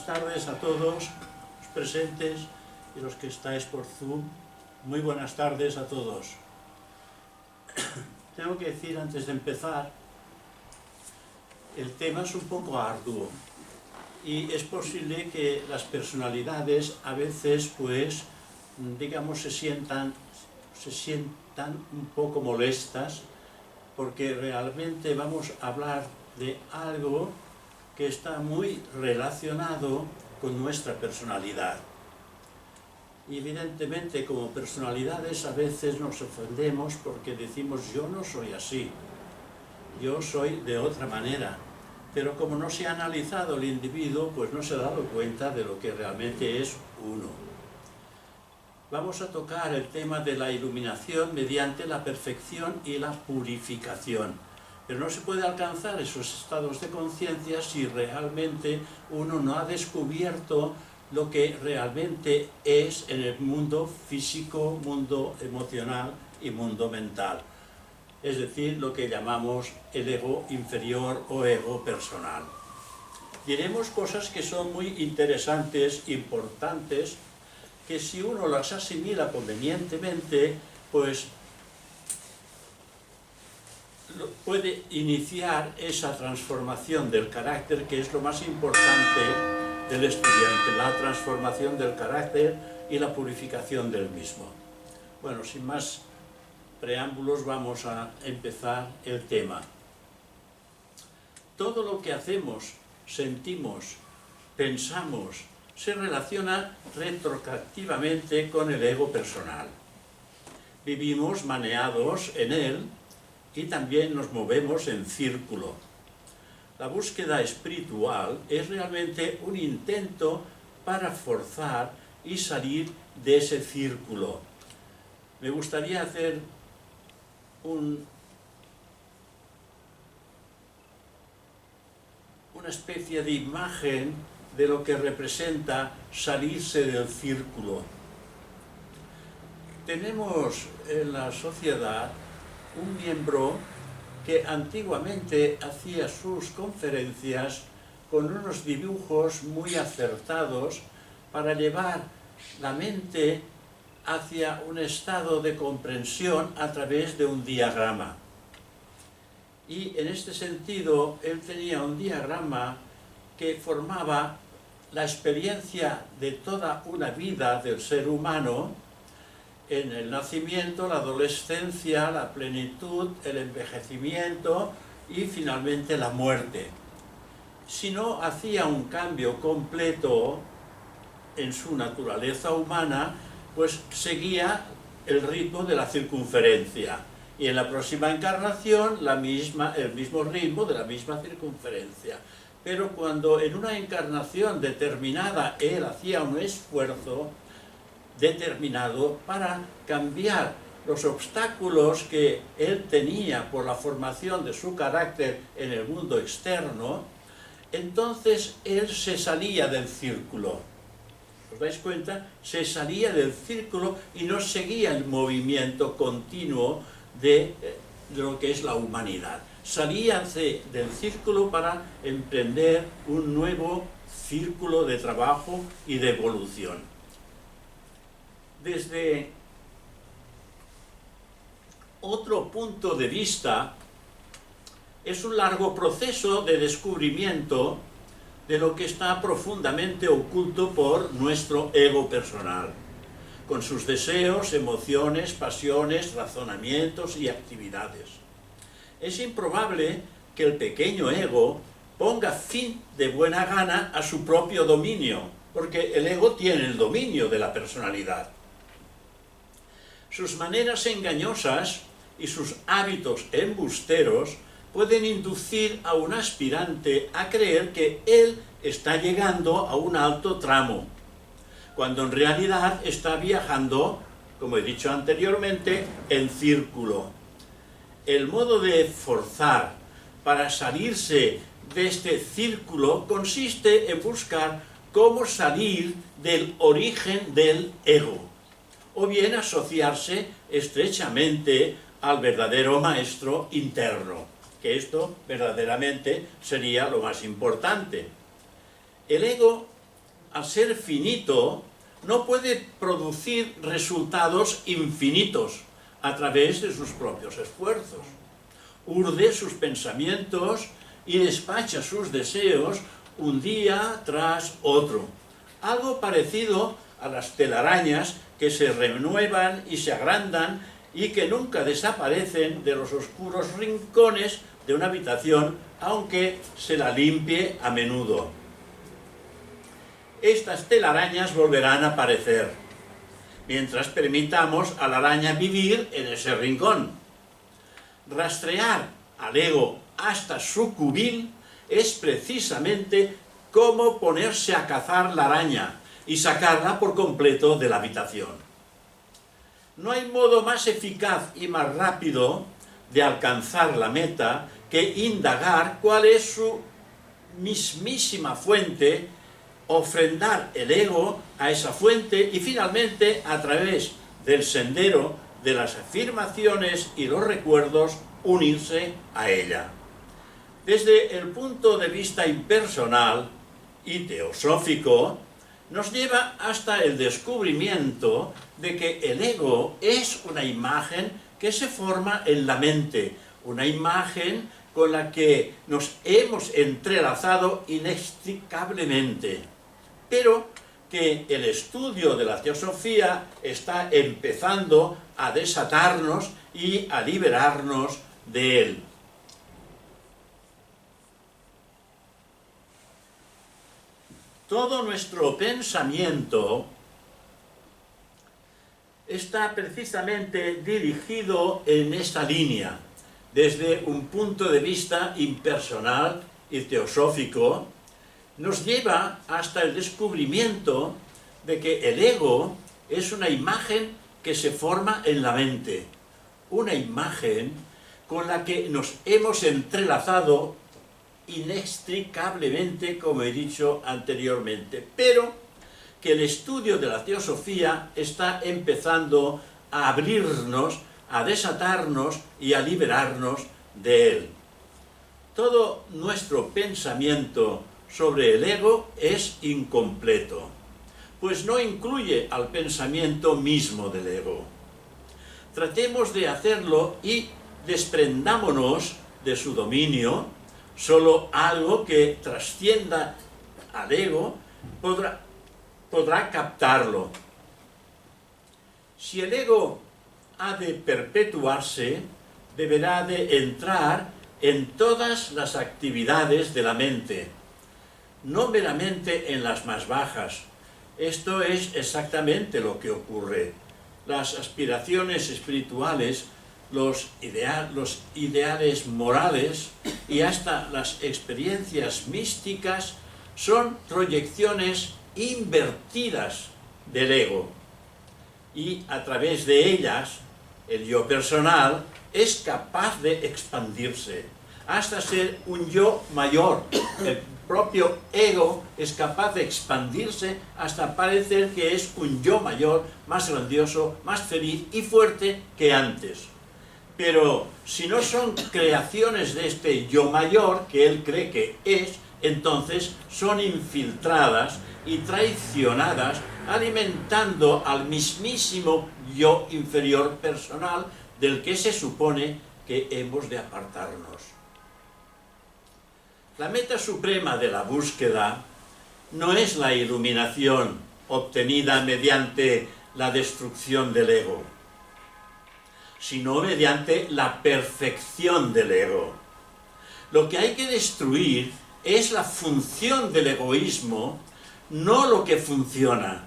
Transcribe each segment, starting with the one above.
tardes a todos los presentes y los que estáis por Zoom. Muy buenas tardes a todos. Tengo que decir antes de empezar, el tema es un poco arduo y es posible que las personalidades a veces, pues, digamos, se sientan un poco molestas, porque realmente vamos a hablar de algo que está muy relacionado con nuestra personalidad. Y evidentemente, como personalidades a veces nos ofendemos porque decimos yo no soy así, yo soy de otra manera. Pero como no se ha analizado el individuo, pues no se ha dado cuenta de lo que realmente es uno. Vamos a tocar el tema de la iluminación mediante la perfección y la purificación. Pero no se puede alcanzar esos estados de conciencia si realmente uno no ha descubierto lo que realmente es en el mundo físico, mundo emocional y mundo mental. Es decir, lo que llamamos el ego inferior o ego personal. Diremos cosas que son muy interesantes, importantes, que si uno las asimila convenientemente, pues puede iniciar esa transformación del carácter, que es lo más importante del estudiante, la transformación del carácter y la purificación del mismo. Bueno, sin más preámbulos, vamos a empezar el tema. Todo lo que hacemos, sentimos, pensamos, se relaciona retroactivamente con el ego personal. Vivimos maneados en él y también nos movemos en círculo. La búsqueda espiritual es realmente un intento para forzar y salir de ese círculo. Me gustaría hacer una especie de imagen de lo que representa salirse del círculo. Tenemos en la sociedad un miembro que antiguamente hacía sus conferencias con unos dibujos muy acertados para llevar la mente hacia un estado de comprensión a través de un diagrama. Y en este sentido, él tenía un diagrama que formaba la experiencia de toda una vida del ser humano en el nacimiento, la adolescencia, la plenitud, el envejecimiento y finalmente la muerte. Si no hacía un cambio completo en su naturaleza humana, pues seguía el ritmo de la circunferencia. Y en la próxima encarnación el mismo ritmo de la misma circunferencia. Pero cuando en una encarnación determinada él hacía un esfuerzo determinado para cambiar los obstáculos que él tenía por la formación de su carácter en el mundo externo, entonces él se salía del círculo. ¿Os dais cuenta? Se salía del círculo y no seguía el movimiento continuo de lo que es la humanidad. Salía del círculo para emprender un nuevo círculo de trabajo y de evolución. Desde otro punto de vista, es un largo proceso de descubrimiento de lo que está profundamente oculto por nuestro ego personal, con sus deseos, emociones, pasiones, razonamientos y actividades. Es improbable que el pequeño ego ponga fin de buena gana a su propio dominio, porque el ego tiene el dominio de la personalidad. Sus maneras engañosas y sus hábitos embusteros pueden inducir a un aspirante a creer que él está llegando a un alto tramo, cuando en realidad está viajando, como he dicho anteriormente, en círculo. El modo de forzar para salirse de este círculo consiste en buscar cómo salir del origen del ego, o bien asociarse estrechamente al verdadero maestro interno, que esto verdaderamente sería lo más importante. El ego al ser finito, no puede producir resultados infinitos a través de sus propios esfuerzos. Urde sus pensamientos y despacha sus deseos un día tras otro. Algo parecido a las telarañas que se renuevan y se agrandan y que nunca desaparecen de los oscuros rincones de una habitación, aunque se la limpie a menudo. Estas telarañas volverán a aparecer, mientras permitamos a la araña vivir en ese rincón. Rastrear al ego hasta su cubil es precisamente como ponerse a cazar la araña y sacarla por completo de la habitación. No hay modo más eficaz y más rápido de alcanzar la meta que indagar cuál es su mismísima fuente, ofrendar el ego a esa fuente y finalmente, a través del sendero de las afirmaciones y los recuerdos, unirse a ella. Desde el punto de vista impersonal y teosófico, nos lleva hasta el descubrimiento de que el ego es una imagen que se forma en la mente, una imagen con la que nos hemos entrelazado inextricablemente, pero que el estudio de la teosofía está empezando a desatarnos y a liberarnos de él. Todo nuestro pensamiento está precisamente dirigido en esta línea, desde un punto de vista impersonal y teosófico, nos lleva hasta el descubrimiento de que el ego es una imagen que se forma en la mente, una imagen con la que nos hemos entrelazado inextricablemente, como he dicho anteriormente, pero que el estudio de la teosofía está empezando a abrirnos, a desatarnos y a liberarnos de él. Todo nuestro pensamiento sobre el ego es incompleto, pues no incluye al pensamiento mismo del ego. Tratemos de hacerlo y desprendámonos de su dominio. Solo algo que trascienda al ego podrá captarlo. Si el ego ha de perpetuarse, deberá de entrar en todas las actividades de la mente, no meramente en las más bajas. Esto es exactamente lo que ocurre. Las aspiraciones espirituales, los ideales morales y hasta las experiencias místicas son proyecciones invertidas del ego, y a través de ellas el yo personal es capaz de expandirse hasta ser un yo mayor. El propio ego es capaz de expandirse hasta parecer que es un yo mayor, más grandioso, más feliz y fuerte que antes. Pero si no son creaciones de este yo mayor que él cree que es, entonces son infiltradas y traicionadas, alimentando al mismísimo yo inferior personal del que se supone que hemos de apartarnos. La meta suprema de la búsqueda no es la iluminación obtenida mediante la destrucción del ego, sino mediante la perfección del ego. Lo que hay que destruir es la función del egoísmo, no lo que funciona.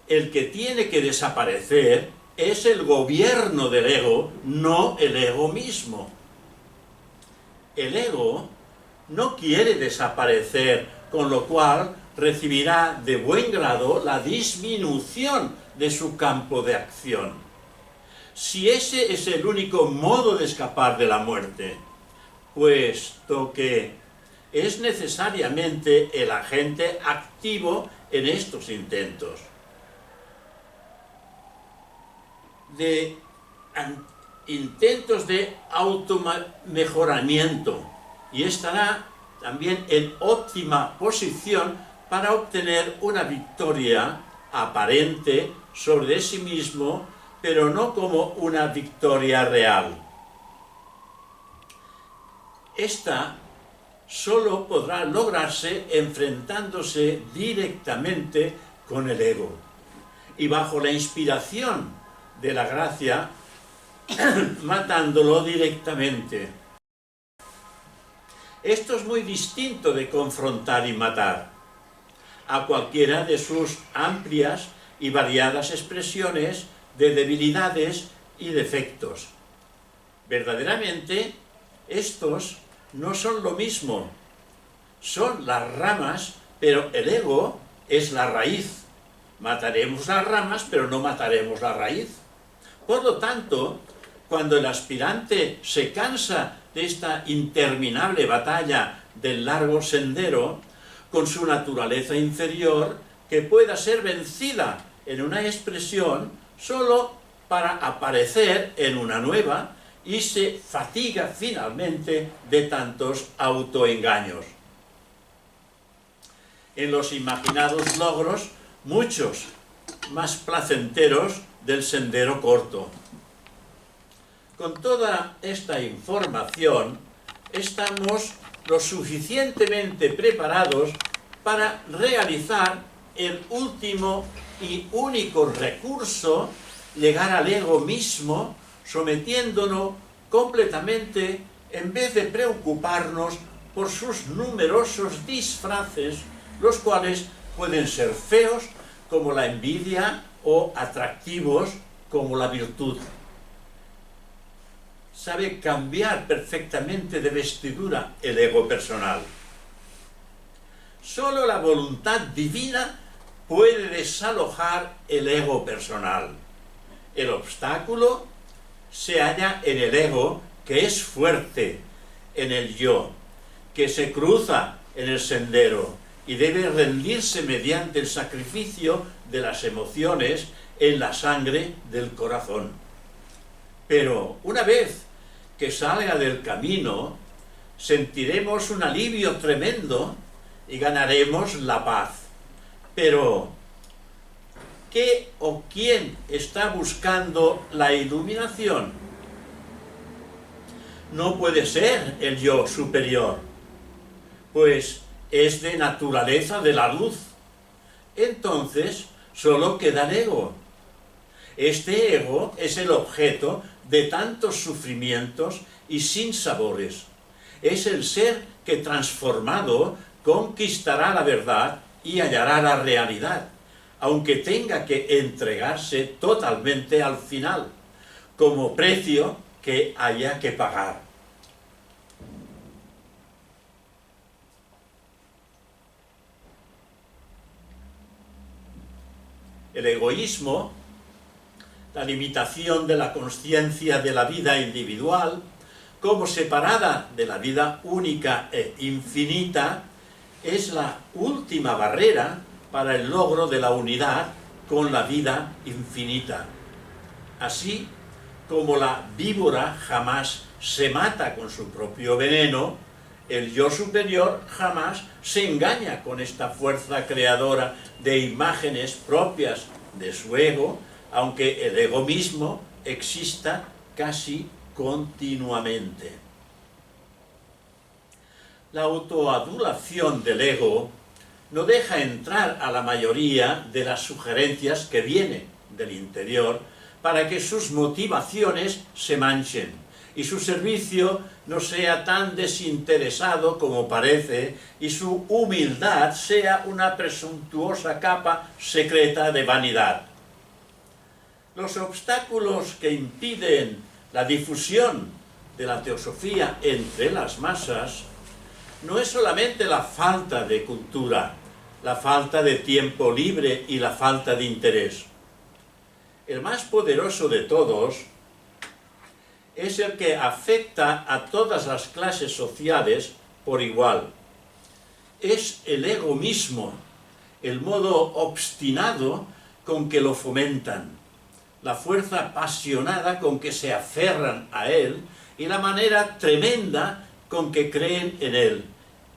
El que tiene que desaparecer es el gobierno del ego, no el ego mismo. El ego no quiere desaparecer, con lo cual recibirá de buen grado la disminución de su campo de acción. Si ese es el único modo de escapar de la muerte, puesto que es necesariamente el agente activo en estos intentos de automejoramiento, y estará también en óptima posición para obtener una victoria aparente sobre sí mismo, pero no como una victoria real. Esta solo podrá lograrse enfrentándose directamente con el ego y bajo la inspiración de la gracia, matándolo directamente. Esto es muy distinto de confrontar y matar a cualquiera de sus amplias y variadas expresiones de debilidades y defectos. Verdaderamente, estos no son lo mismo, son las ramas, pero el ego es la raíz. Mataremos las ramas, pero no mataremos la raíz. Por lo tanto, cuando el aspirante se cansa de esta interminable batalla del largo sendero, con su naturaleza inferior, que pueda ser vencida en una expresión solo para aparecer en una nueva, y se fatiga finalmente de tantos autoengaños. En los imaginados logros, muchos más placenteros del sendero corto. Con toda esta información, estamos lo suficientemente preparados para realizar el último y único recurso, llegar al ego mismo, sometiéndonos completamente, en vez de preocuparnos por sus numerosos disfraces, los cuales pueden ser feos como la envidia o atractivos como la virtud. Sabe cambiar perfectamente de vestidura el ego personal. Solo la voluntad divina puede desalojar el ego personal. El obstáculo se halla en el ego, que es fuerte, en el yo, que se cruza en el sendero y debe rendirse mediante el sacrificio de las emociones en la sangre del corazón. Pero una vez que salga del camino, sentiremos un alivio tremendo y ganaremos la paz. Pero, ¿qué o quién está buscando la iluminación? No puede ser el yo superior, pues es de naturaleza de la luz. Entonces, solo queda el ego. Este ego es el objeto de tantos sufrimientos y sinsabores. Es el ser que transformado conquistará la verdad y hallará la realidad, aunque tenga que entregarse totalmente al final, como precio que haya que pagar. El egoísmo, la limitación de la consciencia de la vida individual, como separada de la vida única e infinita, es la última barrera para el logro de la unidad con la vida infinita. Así como la víbora jamás se mata con su propio veneno, el yo superior jamás se engaña con esta fuerza creadora de imágenes propias de su ego, aunque el ego mismo exista casi continuamente. La autoadulación del ego no deja entrar a la mayoría de las sugerencias que vienen del interior para que sus motivaciones se manchen y su servicio no sea tan desinteresado como parece y su humildad sea una presuntuosa capa secreta de vanidad. Los obstáculos que impiden la difusión de la teosofía entre las masas no es solamente la falta de cultura, la falta de tiempo libre y la falta de interés. El más poderoso de todos es el que afecta a todas las clases sociales por igual. Es el ego mismo, el modo obstinado con que lo fomentan, la fuerza apasionada con que se aferran a él y la manera tremenda con que creen en él.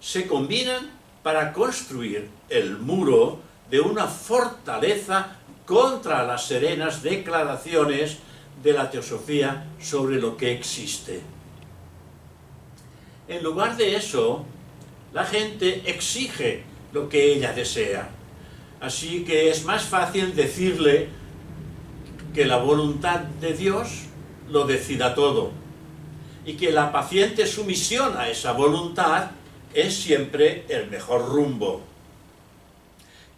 Se combinan para construir el muro de una fortaleza contra las serenas declaraciones de la teosofía sobre lo que existe. En lugar de eso, la gente exige lo que ella desea. Así que es más fácil decirle que la voluntad de Dios lo decida todo y que la paciente sumisión a esa voluntad es siempre el mejor rumbo.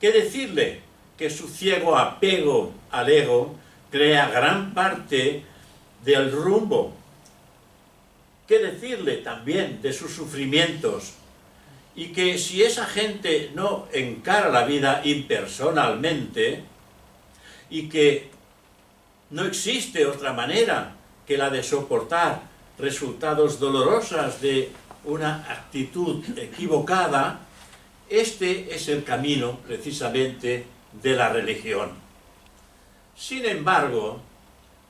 ¿Qué decirle? Que su ciego apego al ego crea gran parte del rumbo. ¿Qué decirle también de sus sufrimientos? Y que si esa gente no encara la vida impersonalmente y que no existe otra manera que la de soportar resultados dolorosos de una actitud equivocada, este es el camino precisamente de la religión. Sin embargo,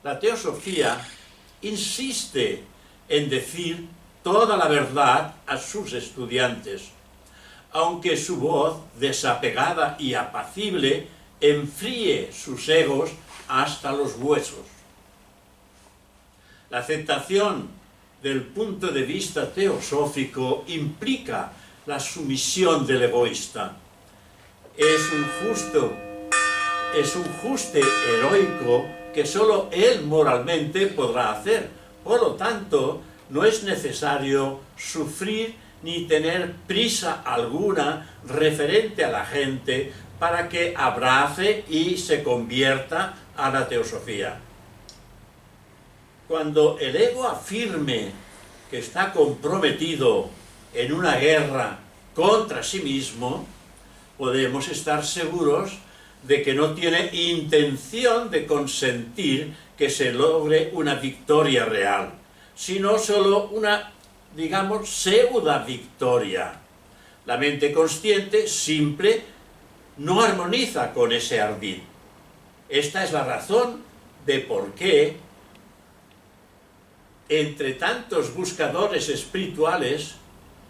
la teosofía insiste en decir toda la verdad a sus estudiantes, aunque su voz desapegada y apacible enfríe sus egos hasta los huesos. La aceptación del punto de vista teosófico implica la sumisión del egoísta. Es un ajuste heroico que solo él moralmente podrá hacer. Por lo tanto, no es necesario sufrir ni tener prisa alguna referente a la gente para que abrace y se convierta a la teosofía. Cuando el ego afirme que está comprometido en una guerra contra sí mismo, podemos estar seguros de que no tiene intención de consentir que se logre una victoria real, sino solo una, digamos, pseudo victoria. La mente consciente simple no armoniza con ese ardid. Esta es la razón de por qué, entre tantos buscadores espirituales,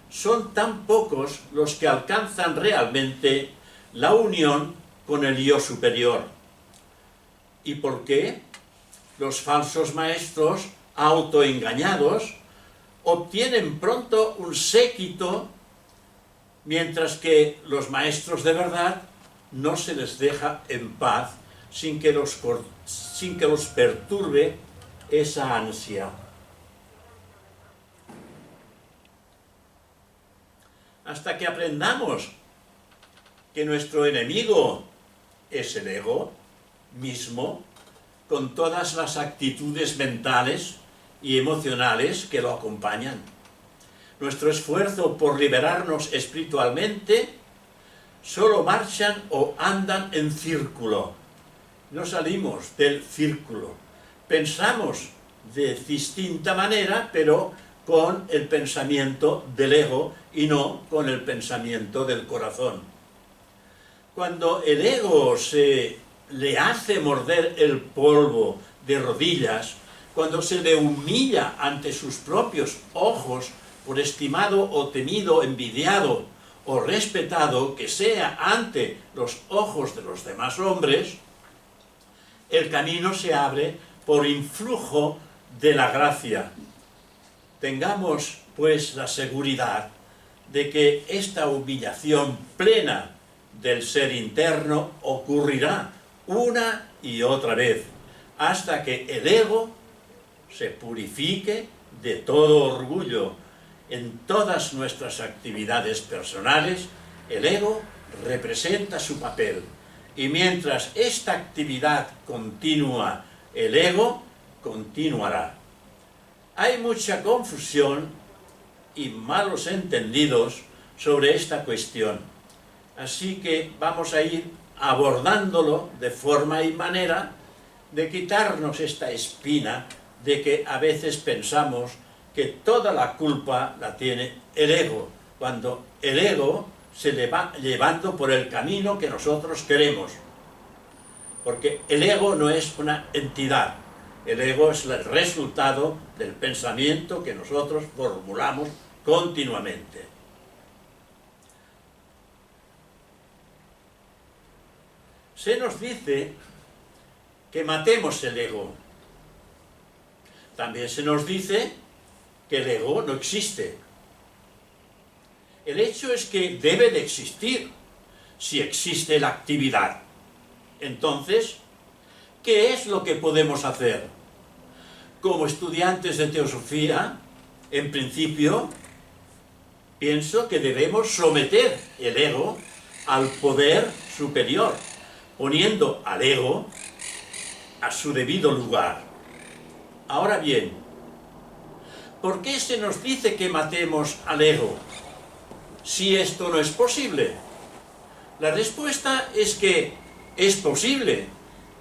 son tan pocos los que alcanzan realmente la unión con el yo superior. ¿Y por qué? Los falsos maestros autoengañados obtienen pronto un séquito, mientras que los maestros de verdad no se les deja en paz sin que los perturbe esa ansia. Hasta que aprendamos que nuestro enemigo es el ego mismo, con todas las actitudes mentales y emocionales que lo acompañan. Nuestro esfuerzo por liberarnos espiritualmente solo marchan o andan en círculo. No salimos del círculo. Pensamos de distinta manera, pero con el pensamiento del ego y no con el pensamiento del corazón. Cuando el ego se le hace morder el polvo de rodillas, cuando se le humilla ante sus propios ojos, por estimado o temido, envidiado o respetado que sea ante los ojos de los demás hombres, el camino se abre por influjo de la gracia. Tengamos, pues, la seguridad de que esta humillación plena del ser interno ocurrirá una y otra vez, hasta que el ego se purifique de todo orgullo. En todas nuestras actividades personales, el ego representa su papel, y mientras esta actividad continúa, el ego continuará. Hay mucha confusión y malos entendidos sobre esta cuestión, así que vamos a ir abordándolo de forma y manera de quitarnos esta espina de que a veces pensamos que toda la culpa la tiene el ego, cuando el ego se le va llevando por el camino que nosotros queremos. Porque el ego no es una entidad, el ego es el resultado del pensamiento que nosotros formulamos continuamente. se nos dice que matemos el ego. También se nos dice que el ego no existe. El hecho es que debe de existir si existe la actividad. Entonces, ¿qué es lo que podemos hacer? Como estudiantes de teosofía, en principio, pienso que debemos someter el ego al poder superior, poniendo al ego a su debido lugar. Ahora bien, ¿por qué se nos dice que matemos al ego si esto no es posible? La respuesta es que es posible,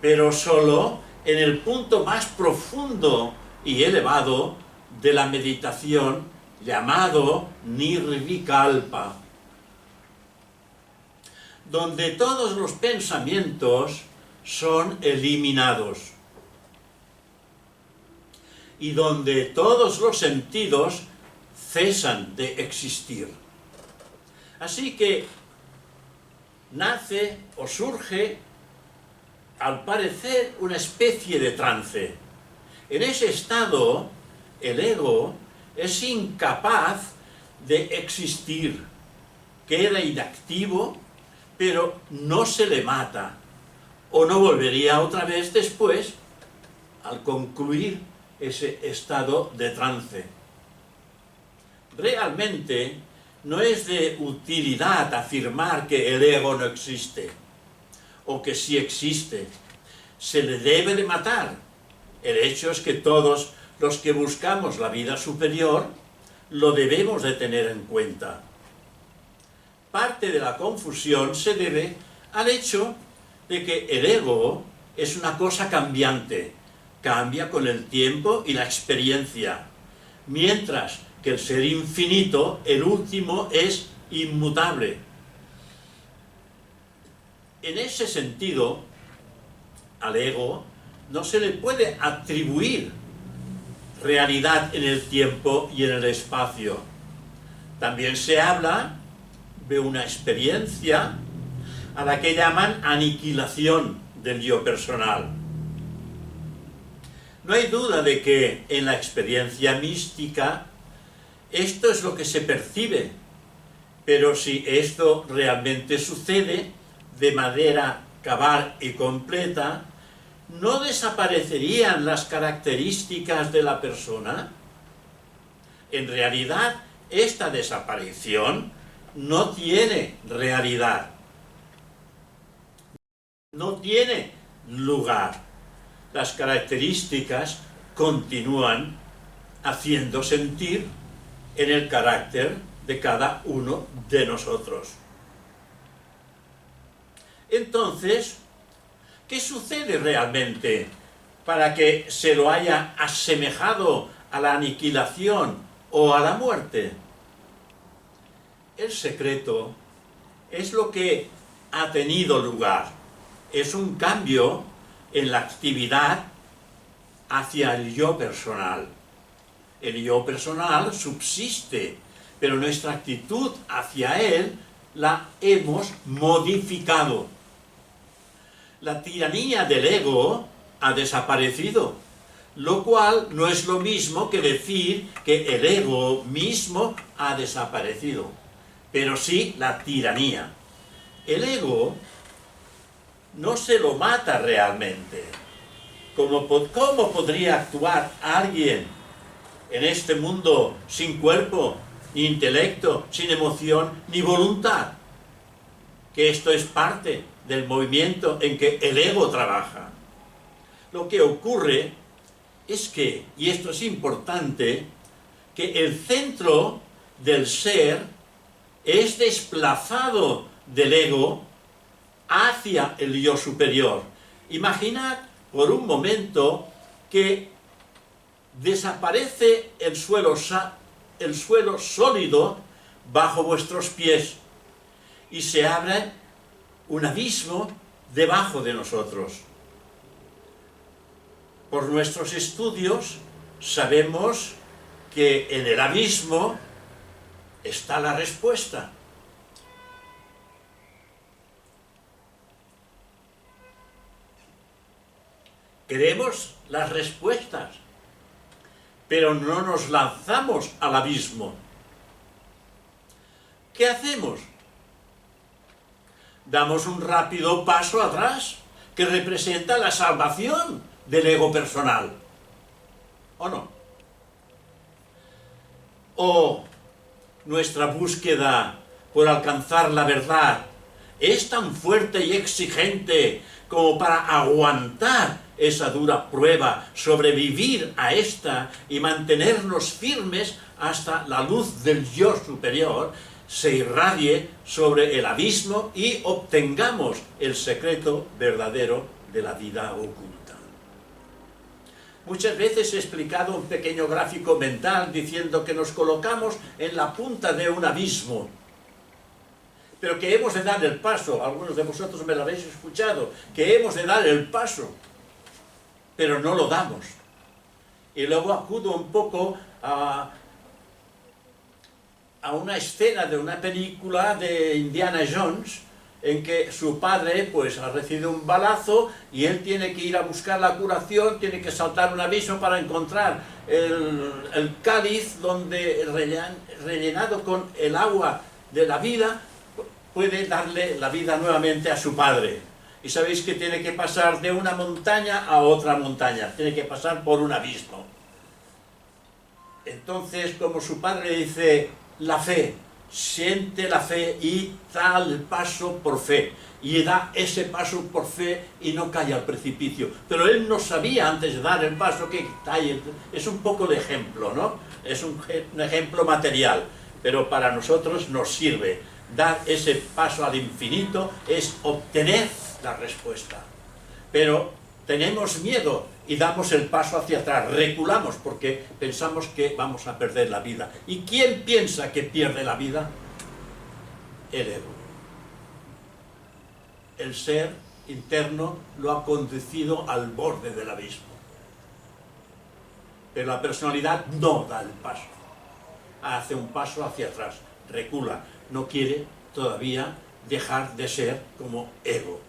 pero solo en el punto más profundo y elevado de la meditación llamado Nirvikalpa, donde todos los pensamientos son eliminados y donde todos los sentidos cesan de existir. Así que nace o surge, al parecer, una especie de trance. En ese estado, el ego es incapaz de existir, queda inactivo, pero no se le mata, o no volvería otra vez después al concluir ese estado de trance. Realmente no es de utilidad afirmar que el ego no existe, o que sí existe. Se le debe de matar. El hecho es que todos los que buscamos la vida superior lo debemos de tener en cuenta. Parte de la confusión se debe al hecho de que el ego es una cosa cambiante, cambia con el tiempo y la experiencia, mientras que el ser infinito, el último, es inmutable. En ese sentido, al ego no se le puede atribuir realidad en el tiempo y en el espacio. También se habla de una experiencia a la que llaman aniquilación del yo personal. No hay duda de que en la experiencia mística esto es lo que se percibe, pero si esto realmente sucede de manera cabal y completa, ¿no desaparecerían las características de la persona? En realidad, esta desaparición no tiene realidad, no tiene lugar. Las características continúan haciendo sentir en el carácter de cada uno de nosotros. Entonces, ¿qué sucede realmente para que se lo haya asemejado a la aniquilación o a la muerte? El secreto es lo que ha tenido lugar. Es un cambio en la actividad hacia el yo personal. El yo personal subsiste, pero nuestra actitud hacia él la hemos modificado. La tiranía del ego ha desaparecido, lo cual no es lo mismo que decir que el ego mismo ha desaparecido, pero sí la tiranía. El ego no se lo mata realmente. ¿Cómo podría actuar alguien en este mundo sin cuerpo, ni intelecto, sin emoción, ni voluntad? Que esto es parte del movimiento en que el ego trabaja. Lo que ocurre es que, y esto es importante, que el centro del ser es desplazado del ego hacia el yo superior. Imaginad por un momento que desaparece el suelo sólido bajo vuestros pies y se abre un abismo debajo de nosotros. Por nuestros estudios sabemos que en el abismo está la respuesta. Queremos las respuestas, pero no nos lanzamos al abismo. ¿Qué hacemos? Damos un rápido paso atrás que representa la salvación del ego personal. ¿O no? ¿O nuestra búsqueda por alcanzar la verdad es tan fuerte y exigente como para aguantar esa dura prueba, sobrevivir a esta y mantenernos firmes hasta la luz del yo superior se irradie sobre el abismo y obtengamos el secreto verdadero de la vida oculta? Muchas veces he explicado un pequeño gráfico mental diciendo que nos colocamos en la punta de un abismo, pero que hemos de dar el paso. Algunos de vosotros me lo habéis escuchado, que hemos de dar el paso, pero no lo damos. Y luego acudo un poco a una escena de una película de Indiana Jones, en que su padre pues ha recibido un balazo y él tiene que ir a buscar la curación, tiene que saltar un abismo para encontrar el cáliz donde rellenado con el agua de la vida puede darle la vida nuevamente a su padre. Y sabéis que tiene que pasar de una montaña a otra montaña, tiene que pasar por un abismo. Entonces, como su padre dice, la fe, siente la fe y da el paso por fe. Y da ese paso por fe y no cae al precipicio. Pero él no sabía antes de dar el paso que cae. Es un poco de ejemplo, ¿no? Es un ejemplo material, pero para nosotros nos sirve. Dar ese paso al infinito es obtener la respuesta. Pero tenemos miedo y damos el paso hacia atrás, reculamos porque pensamos que vamos a perder la vida. ¿Y quién piensa que pierde la vida? El ego. El ser interno lo ha conducido al borde del abismo. Pero la personalidad no da el paso. Hace un paso hacia atrás, recula, no quiere todavía dejar de ser como ego.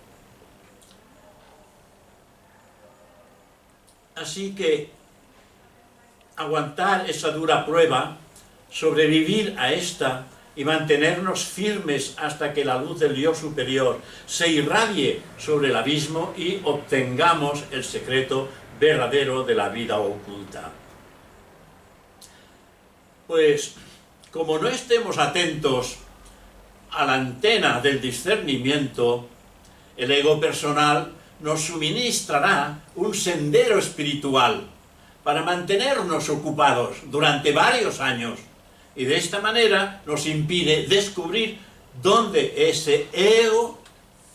Así que aguantar esa dura prueba, sobrevivir a esta y mantenernos firmes hasta que la luz del yo superior se irradie sobre el abismo y obtengamos el secreto verdadero de la vida oculta. Pues, como no estemos atentos a la antena del discernimiento, el ego personal nos suministrará un sendero espiritual para mantenernos ocupados durante varios años y de esta manera nos impide descubrir dónde ese ego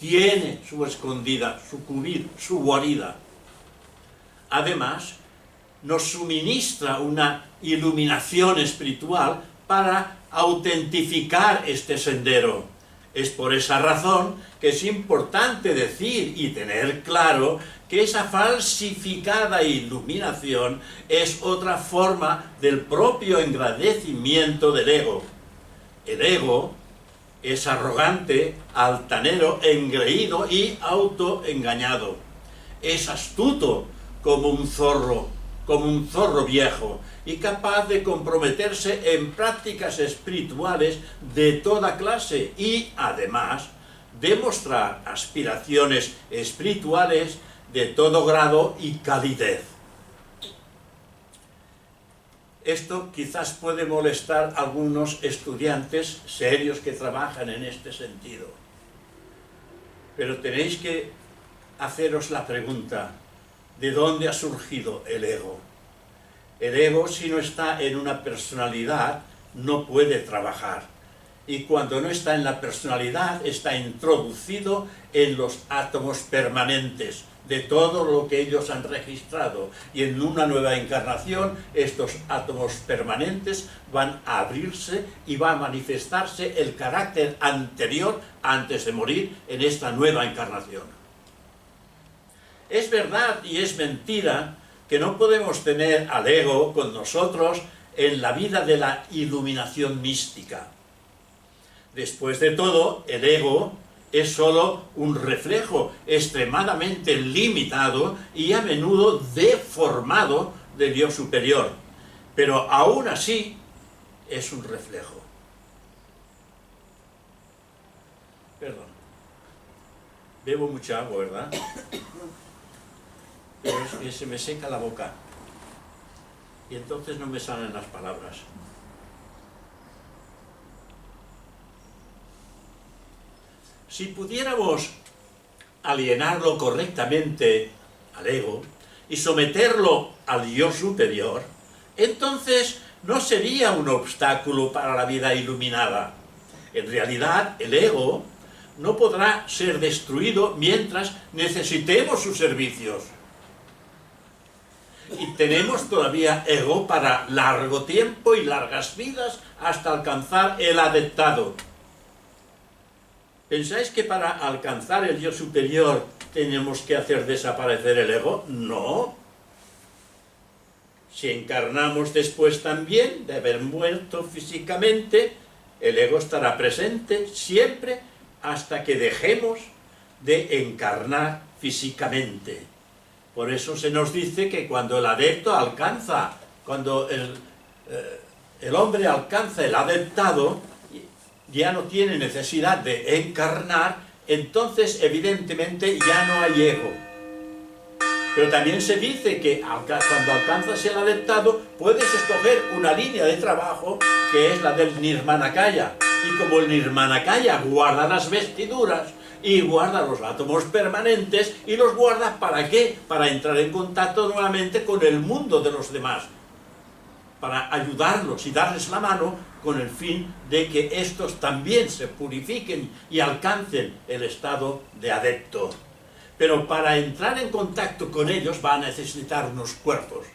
tiene su escondida, su cubir, su guarida. Además, nos suministra una iluminación espiritual para autentificar este sendero. Es por esa razón que es importante decir y tener claro que esa falsificada iluminación es otra forma del propio engrandecimiento del ego. El ego es arrogante, altanero, engreído y autoengañado. Es astuto como un zorro viejo, y capaz de comprometerse en prácticas espirituales de toda clase y, además, demostrar aspiraciones espirituales de todo grado y calidez. Esto quizás puede molestar a algunos estudiantes serios que trabajan en este sentido. Pero tenéis que haceros la pregunta, ¿de dónde ha surgido el ego? El ego, si no está en una personalidad, no puede trabajar. Y cuando no está en la personalidad, está introducido en los átomos permanentes de todo lo que ellos han registrado. Y en una nueva encarnación, estos átomos permanentes van a abrirse y va a manifestarse el carácter anterior antes de morir en esta nueva encarnación. Es verdad y es mentira que no podemos tener al ego con nosotros en la vida de la iluminación mística. Después de todo, el ego es sólo un reflejo extremadamente limitado y a menudo deformado del yo superior, pero aún así es un reflejo. Perdón. Bebo mucha agua, ¿verdad? Pero es que se me seca la boca y entonces no me salen las palabras. Si pudiéramos alienarlo correctamente al ego y someterlo al yo superior, entonces no sería un obstáculo para la vida iluminada. En realidad, el ego no podrá ser destruido mientras necesitemos sus servicios. Y tenemos todavía ego para largo tiempo y largas vidas hasta alcanzar el adeptado. ¿Pensáis que para alcanzar el yo superior tenemos que hacer desaparecer el ego? No. Si encarnamos después también de haber muerto físicamente, el ego estará presente siempre hasta que dejemos de encarnar físicamente. Por eso se nos dice que cuando el adepto alcanza, cuando el hombre alcanza el adeptado, ya no tiene necesidad de encarnar, entonces evidentemente ya no hay ego. Pero también se dice que cuando alcanzas el adeptado puedes escoger una línea de trabajo que es la del Nirmanakaya. Y como el Nirmanakaya guarda las vestiduras y guarda los átomos permanentes, y los guarda ¿para qué? Para entrar en contacto nuevamente con el mundo de los demás, para ayudarlos y darles la mano con el fin de que estos también se purifiquen y alcancen el estado de adepto. Pero para entrar en contacto con ellos va a necesitar unos cuerpos.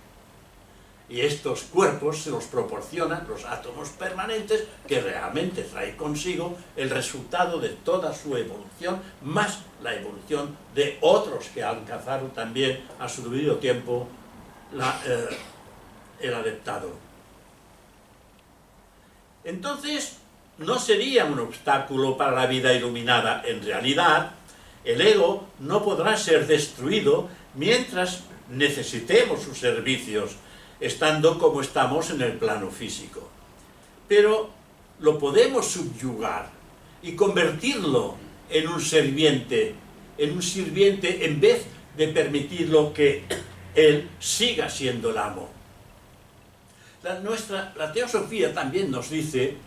Y estos cuerpos se los proporcionan los átomos permanentes, que realmente trae consigo el resultado de toda su evolución, más la evolución de otros que alcanzaron también a su debido tiempo el adeptado. Entonces, no sería un obstáculo para la vida iluminada. En realidad, el ego no podrá ser destruido mientras necesitemos sus servicios, estando como estamos en el plano físico. Pero lo podemos subyugar y convertirlo en un sirviente en vez de permitirlo que él siga siendo el amo. La teosofía también nos dice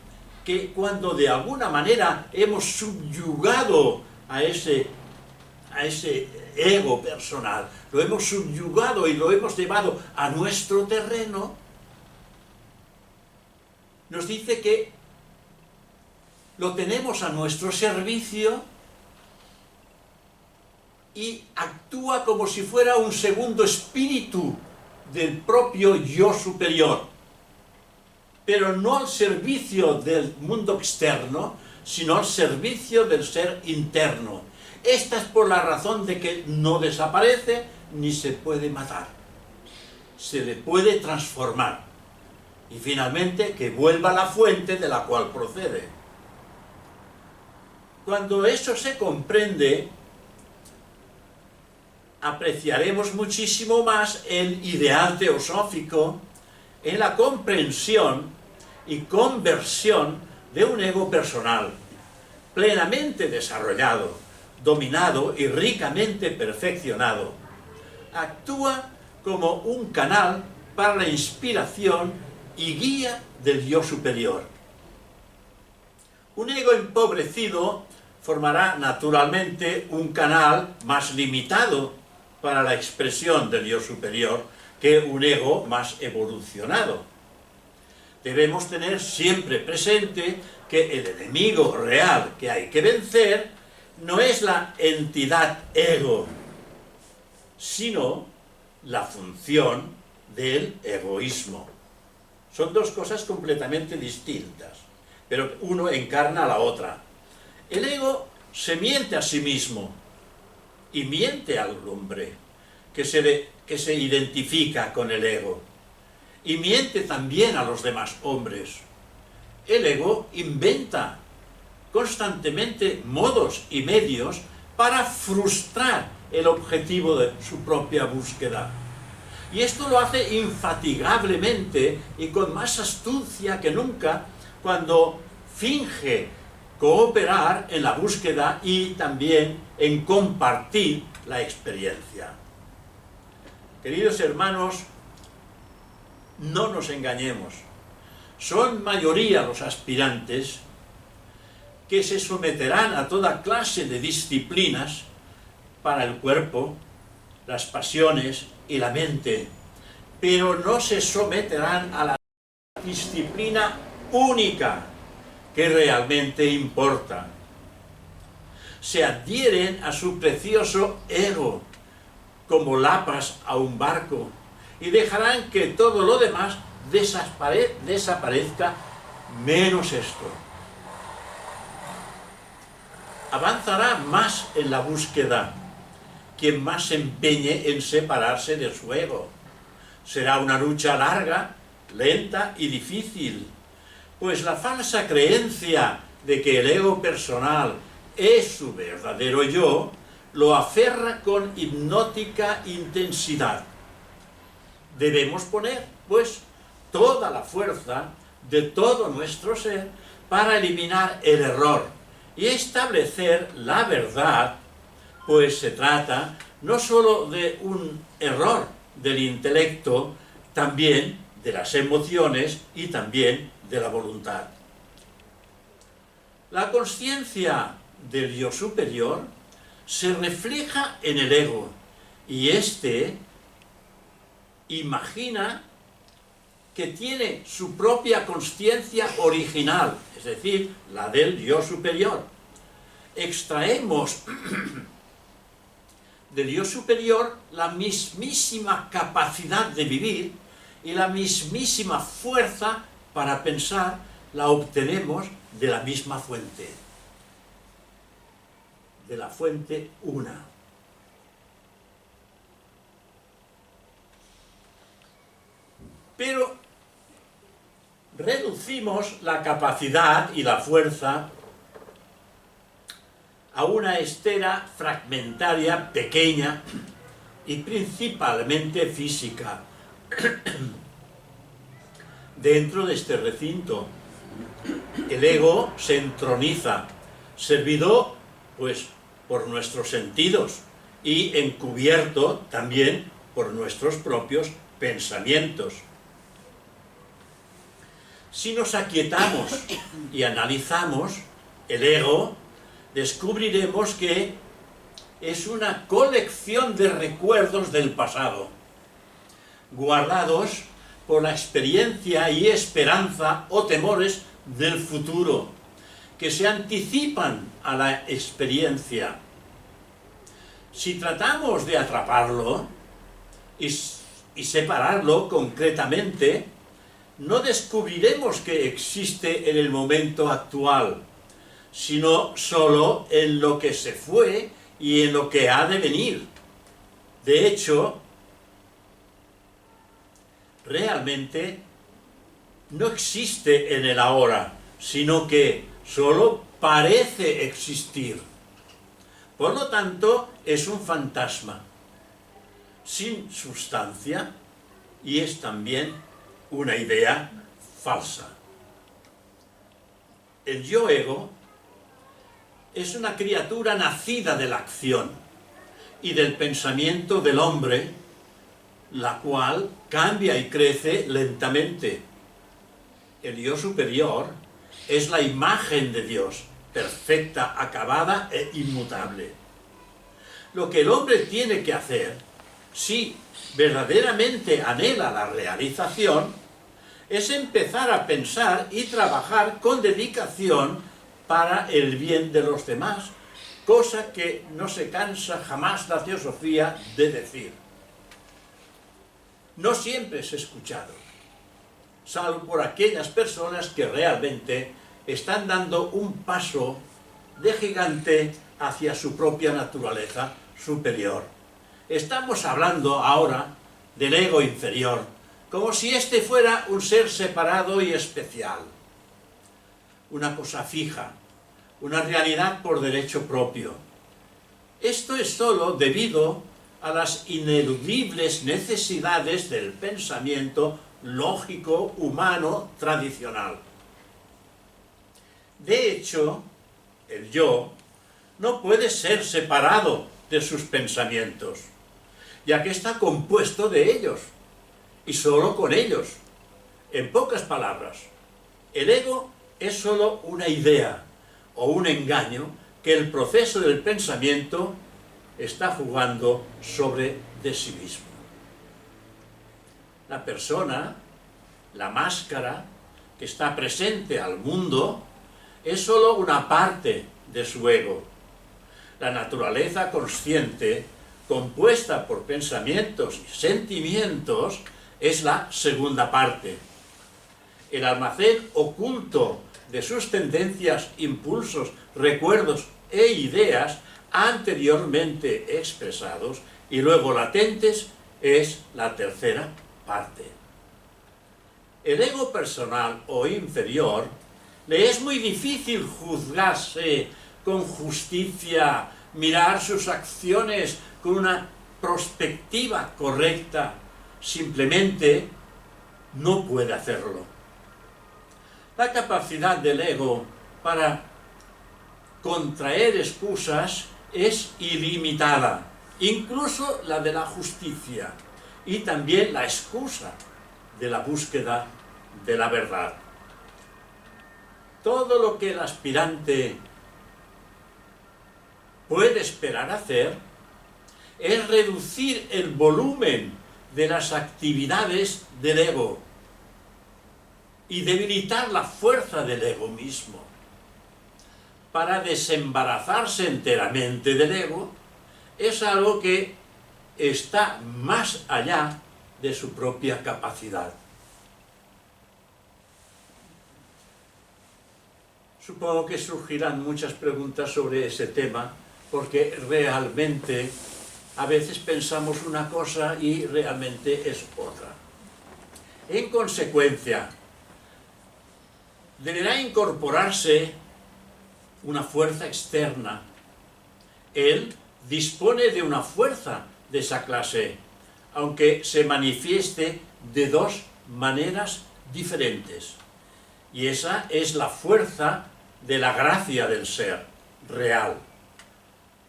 que cuando de alguna manera hemos subyugado a ese ego personal, lo hemos subyugado y lo hemos llevado a nuestro terreno, nos dice que lo tenemos a nuestro servicio y actúa como si fuera un segundo espíritu del propio yo superior, pero no al servicio del mundo externo, sino al servicio del ser interno. Esta es por la razón de que no desaparece ni se puede matar. Se le puede transformar. Y finalmente que vuelva a la fuente de la cual procede. Cuando eso se comprende, apreciaremos muchísimo más el ideal teosófico en la comprensión y conversión de un ego personal, plenamente desarrollado, dominado y ricamente perfeccionado. Actúa como un canal para la inspiración y guía del yo superior. Un ego empobrecido formará naturalmente un canal más limitado para la expresión del yo superior que un ego más evolucionado. Debemos tener siempre presente que el enemigo real que hay que vencer no es la entidad ego, sino la función del egoísmo. Son dos cosas completamente distintas, pero uno encarna a la otra. El ego se miente a sí mismo y miente al hombre que se identifica con el ego, y miente también a los demás hombres. El ego inventa constantemente modos y medios para frustrar el objetivo de su propia búsqueda. Y esto lo hace infatigablemente y con más astucia que nunca cuando finge cooperar en la búsqueda y también en compartir la experiencia. Queridos hermanos, no nos engañemos. Son mayoría los aspirantes que se someterán a toda clase de disciplinas para el cuerpo, las pasiones y la mente, pero no se someterán a la disciplina única que realmente importa. Se adhieren a su precioso ego como lapas a un barco y dejarán que todo lo demás desaparezca menos esto. Avanzará más en la búsqueda quien más se empeñe en separarse de su ego. Será una lucha larga, lenta y difícil, pues la falsa creencia de que el ego personal es su verdadero yo, lo aferra con hipnótica intensidad. Debemos poner, pues, toda la fuerza de todo nuestro ser para eliminar el error y establecer la verdad, pues se trata no sólo de un error del intelecto, también de las emociones y también de la voluntad. La consciencia del yo superior se refleja en el ego y éste imagina que tiene su propia consciencia original, es decir, la del yo superior. Extraemos del yo superior la mismísima capacidad de vivir y la mismísima fuerza para pensar la obtenemos de la misma fuente, de la fuente una. Pero reducimos la capacidad y la fuerza a una esfera fragmentaria, pequeña y principalmente física. Dentro de este recinto, el ego se entroniza, servido pues por nuestros sentidos y encubierto también por nuestros propios pensamientos. Si nos aquietamos y analizamos el ego, descubriremos que es una colección de recuerdos del pasado, guardados por la experiencia y esperanza o temores del futuro, que se anticipan a la experiencia. Si tratamos de atraparlo y separarlo concretamente, no descubriremos que existe en el momento actual, sino solo en lo que se fue y en lo que ha de venir. De hecho, realmente no existe en el ahora, sino que solo parece existir. Por lo tanto, es un fantasma, sin sustancia, y es también una idea falsa. El yo-ego es una criatura nacida de la acción y del pensamiento del hombre, la cual cambia y crece lentamente. El yo superior es la imagen de Dios, perfecta, acabada e inmutable. Lo que el hombre tiene que hacer, si verdaderamente anhela la realización, es empezar a pensar y trabajar con dedicación para el bien de los demás, cosa que no se cansa jamás la teosofía de decir. No siempre es escuchado, salvo por aquellas personas que realmente están dando un paso de gigante hacia su propia naturaleza superior. Estamos hablando ahora del ego inferior, como si éste fuera un ser separado y especial, una cosa fija, una realidad por derecho propio. Esto es solo debido a las ineludibles necesidades del pensamiento lógico humano tradicional. De hecho, el yo no puede ser separado de sus pensamientos, ya que está compuesto de ellos, y solo con ellos. En pocas palabras, el ego es solo una idea o un engaño que el proceso del pensamiento está jugando sobre de sí mismo. La persona, la máscara que está presente al mundo, es solo una parte de su ego. La naturaleza consciente, compuesta por pensamientos y sentimientos, es la segunda parte. El almacén oculto de sus tendencias, impulsos, recuerdos e ideas anteriormente expresados y luego latentes es la tercera parte. El ego personal o inferior le es muy difícil juzgarse con justicia, mirar sus acciones con una perspectiva correcta, simplemente no puede hacerlo. La capacidad del ego para contraer excusas es ilimitada, incluso la de la justicia y también la excusa de la búsqueda de la verdad. Todo lo que el aspirante puede esperar hacer es reducir el volumen de las actividades del ego y debilitar la fuerza del ego mismo. Para desembarazarse enteramente del ego es algo que está más allá de su propia capacidad. Supongo que surgirán muchas preguntas sobre ese tema, porque realmente a veces pensamos una cosa y realmente es otra. En consecuencia, deberá incorporarse una fuerza externa. Él dispone de una fuerza de esa clase, aunque se manifieste de dos maneras diferentes. Y esa es la fuerza de la gracia del ser real.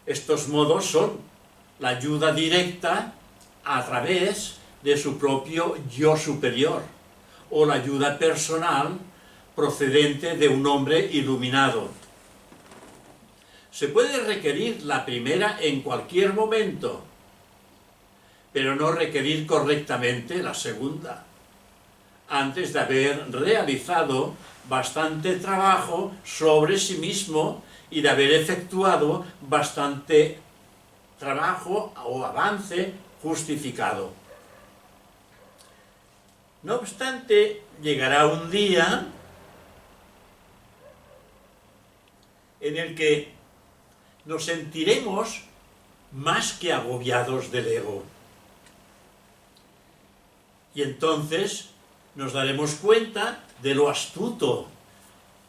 Estos modos son la ayuda directa a través de su propio yo superior, o la ayuda personal procedente de un hombre iluminado. Se puede requerir la primera en cualquier momento, pero no requerir correctamente la segunda, antes de haber realizado bastante trabajo sobre sí mismo y de haber efectuado bastante trabajo o avance justificado. No obstante, llegará un día en el que nos sentiremos más que agobiados del ego. Y entonces nos daremos cuenta de lo astuto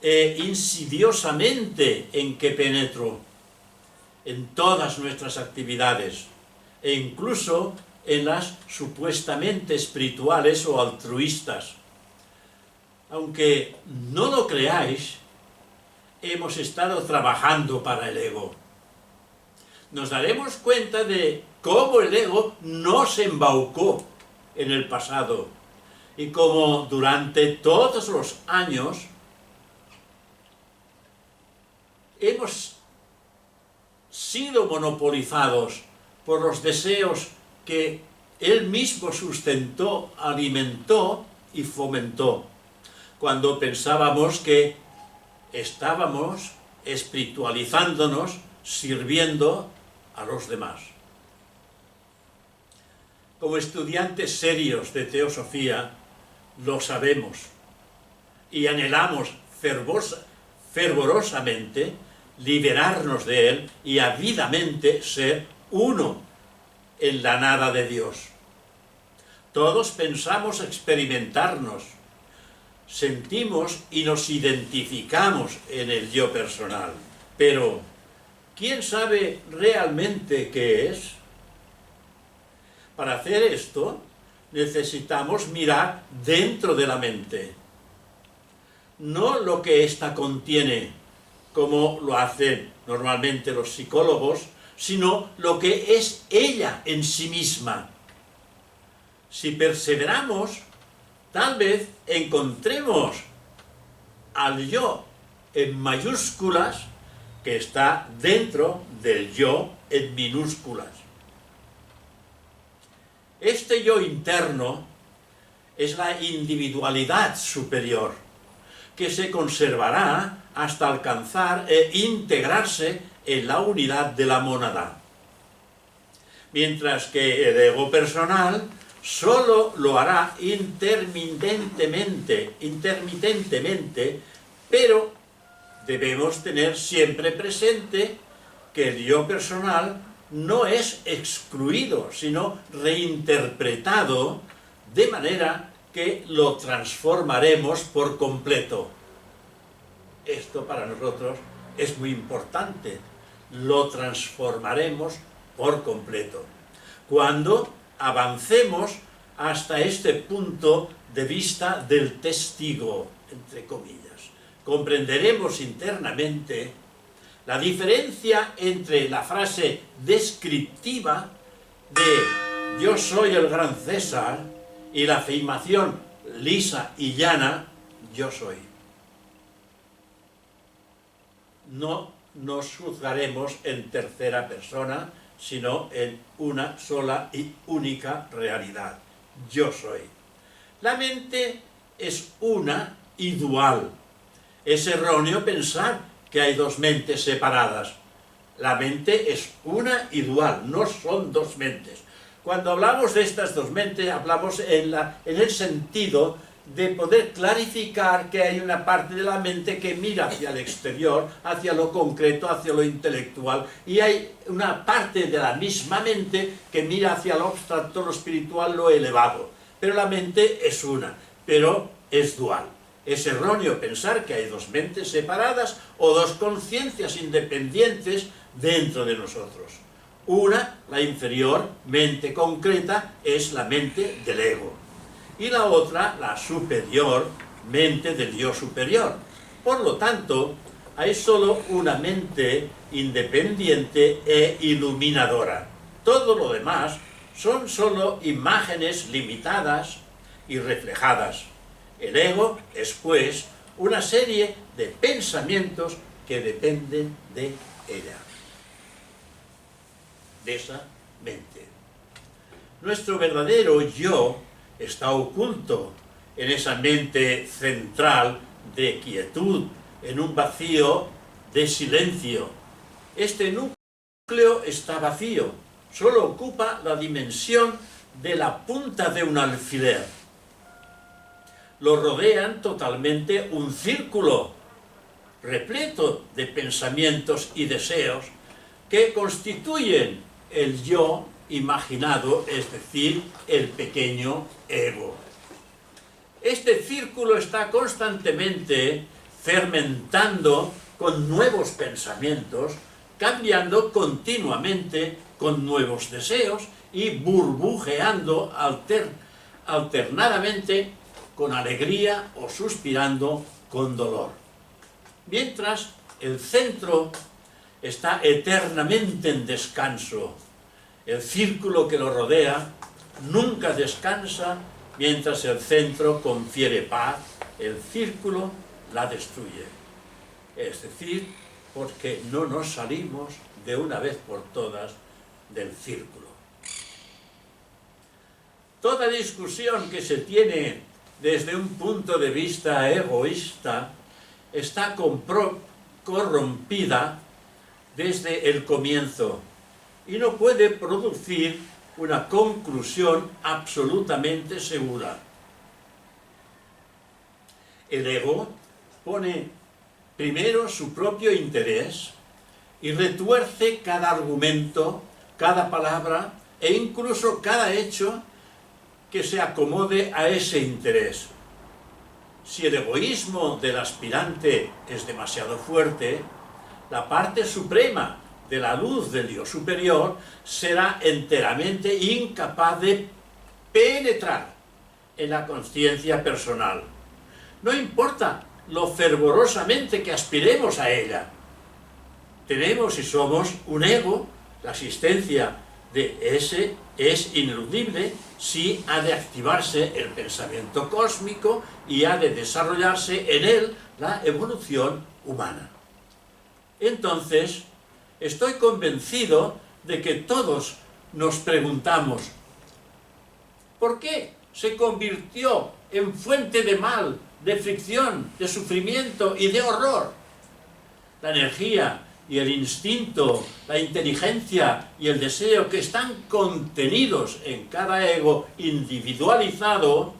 e insidiosamente en que penetro en todas nuestras actividades, e incluso en las supuestamente espirituales o altruistas. Aunque no lo creáis, hemos estado trabajando para el ego. Nos daremos cuenta de cómo el ego nos embaucó en el pasado y cómo durante todos los años hemos sido monopolizados por los deseos que él mismo sustentó, alimentó y fomentó, cuando pensábamos que estábamos espiritualizándonos, sirviendo a los demás. Como estudiantes serios de teosofía, lo sabemos y anhelamos fervorosamente liberarnos de él y ávidamente ser uno en la nada de Dios. Todos pensamos experimentarnos, sentimos y nos identificamos en el yo personal. Pero, ¿quién sabe realmente qué es? Para hacer esto, necesitamos mirar dentro de la mente. No lo que ésta contiene, como lo hacen normalmente los psicólogos, sino lo que es ella en sí misma. Si perseveramos, tal vez encontremos al yo en mayúsculas que está dentro del yo en minúsculas. Este yo interno es la individualidad superior, que se conservará hasta alcanzar e integrarse en la unidad de la mónada. Mientras que el ego personal solo lo hará intermitentemente, pero debemos tener siempre presente que el yo personal no es excluido, sino reinterpretado, de manera que lo transformaremos por completo. Esto para nosotros es muy importante. Lo transformaremos por completo. Cuando avancemos hasta este punto de vista del testigo, entre comillas, comprenderemos internamente la diferencia entre la frase descriptiva de yo soy el gran César y la afirmación lisa y llana yo soy. No nos juzgaremos en tercera persona, sino en una sola y única realidad. Yo soy. La mente es una y dual. Es erróneo pensar que hay dos mentes separadas. La mente es una y dual, no son dos mentes. Cuando hablamos de estas dos mentes, hablamos en el sentido de poder clarificar que hay una parte de la mente que mira hacia el exterior, hacia lo concreto, hacia lo intelectual, y hay una parte de la misma mente que mira hacia lo abstracto, lo espiritual, lo elevado. Pero la mente es una, pero es dual. Es erróneo pensar que hay dos mentes separadas o dos conciencias independientes dentro de nosotros. Una, la inferior, mente concreta, es la mente del ego. Y la otra, la superior, mente del yo superior. Por lo tanto, hay solo una mente independiente e iluminadora. Todo lo demás son solo imágenes limitadas y reflejadas. El ego es, pues, una serie de pensamientos que dependen de ella, de esa mente. Nuestro verdadero yo está oculto en esa mente central de quietud, en un vacío de silencio. Este núcleo está vacío, solo ocupa la dimensión de la punta de un alfiler. Lo rodean totalmente un círculo repleto de pensamientos y deseos que constituyen el yo imaginado, es decir, el pequeño ego. Este círculo está constantemente fermentando con nuevos pensamientos, cambiando continuamente con nuevos deseos y burbujeando alternadamente con alegría o suspirando con dolor. Mientras el centro está eternamente en descanso, el círculo que lo rodea nunca descansa mientras el centro confiere paz, el círculo la destruye. Es decir, porque no nos salimos de una vez por todas del círculo. Toda discusión que se tiene desde un punto de vista egoísta está corrompida desde el comienzo y no puede producir una conclusión absolutamente segura. El ego pone primero su propio interés y retuerce cada argumento, cada palabra e incluso cada hecho que se acomode a ese interés. Si el egoísmo del aspirante es demasiado fuerte, la parte suprema de la luz del Dios superior, será enteramente incapaz de penetrar en la conciencia personal. No importa lo fervorosamente que aspiremos a ella. Tenemos y somos un ego, la existencia de ese es ineludible si ha de activarse el pensamiento cósmico y ha de desarrollarse en él la evolución humana. Entonces, estoy convencido de que todos nos preguntamos, ¿por qué se convirtió en fuente de mal, de fricción, de sufrimiento y de horror? La energía y el instinto, la inteligencia y el deseo que están contenidos en cada ego individualizado,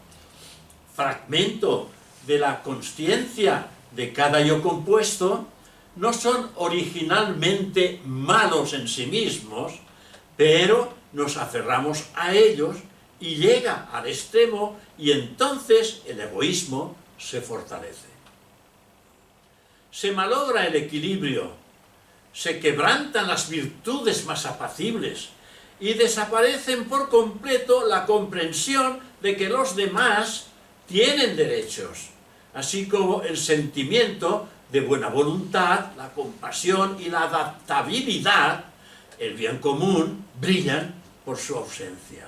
fragmento de la consciencia de cada yo compuesto, no son originalmente malos en sí mismos, pero nos aferramos a ellos y llega al extremo y entonces el egoísmo se fortalece. Se malogra el equilibrio, se quebrantan las virtudes más apacibles y desaparecen por completo la comprensión de que los demás tienen derechos, así como el sentimiento de buena voluntad, la compasión y la adaptabilidad, el bien común, brillan por su ausencia.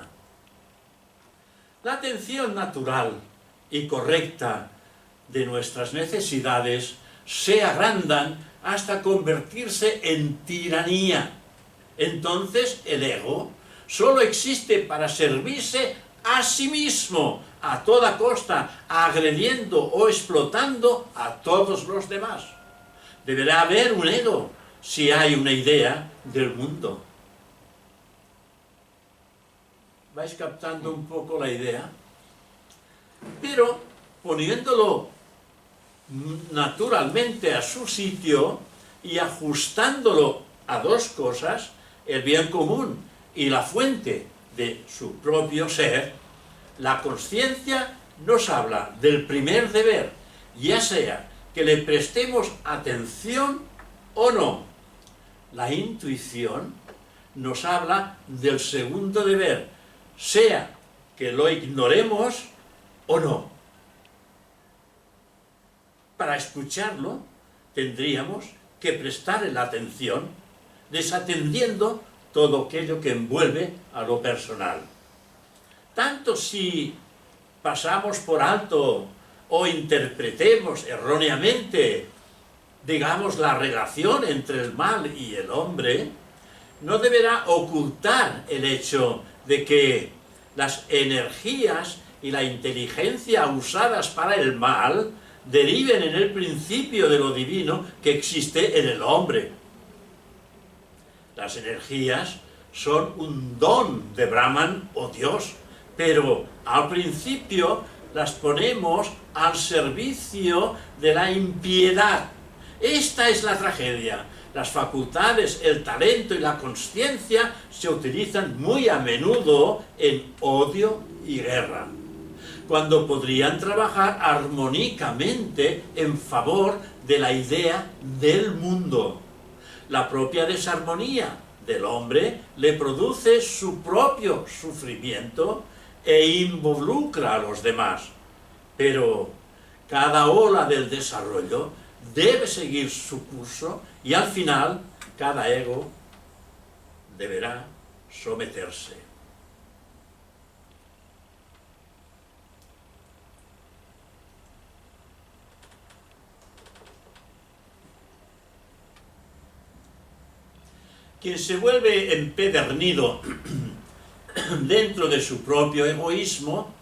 La atención natural y correcta de nuestras necesidades se agrandan hasta convertirse en tiranía. Entonces el ego solo existe para servirse a sí mismo, a toda costa, agrediendo o explotando a todos los demás. Deberá haber un ego si hay una idea del mundo. ¿Vais captando un poco la idea? Pero poniéndolo naturalmente a su sitio y ajustándolo a dos cosas, el bien común y la fuente de su propio ser, la consciencia nos habla del primer deber, ya sea que le prestemos atención o no. La intuición nos habla del segundo deber, sea que lo ignoremos o no. Para escucharlo tendríamos que prestarle la atención, desatendiendo todo aquello que envuelve a lo personal. Tanto si pasamos por alto o interpretemos erróneamente, digamos, la relación entre el mal y el hombre, no deberá ocultar el hecho de que las energías y la inteligencia usadas para el mal deriven en el principio de lo divino que existe en el hombre. Las energías son un don de Brahman o Dios, pero al principio las ponemos al servicio de la impiedad. Esta es la tragedia. Las facultades, el talento y la consciencia se utilizan muy a menudo en odio y guerra, cuando podrían trabajar armónicamente en favor de la idea del mundo. La propia desarmonía del hombre le produce su propio sufrimiento e involucra a los demás. Pero cada ola del desarrollo debe seguir su curso y al final cada ego deberá someterse. Quien se vuelve empedernido dentro de su propio egoísmo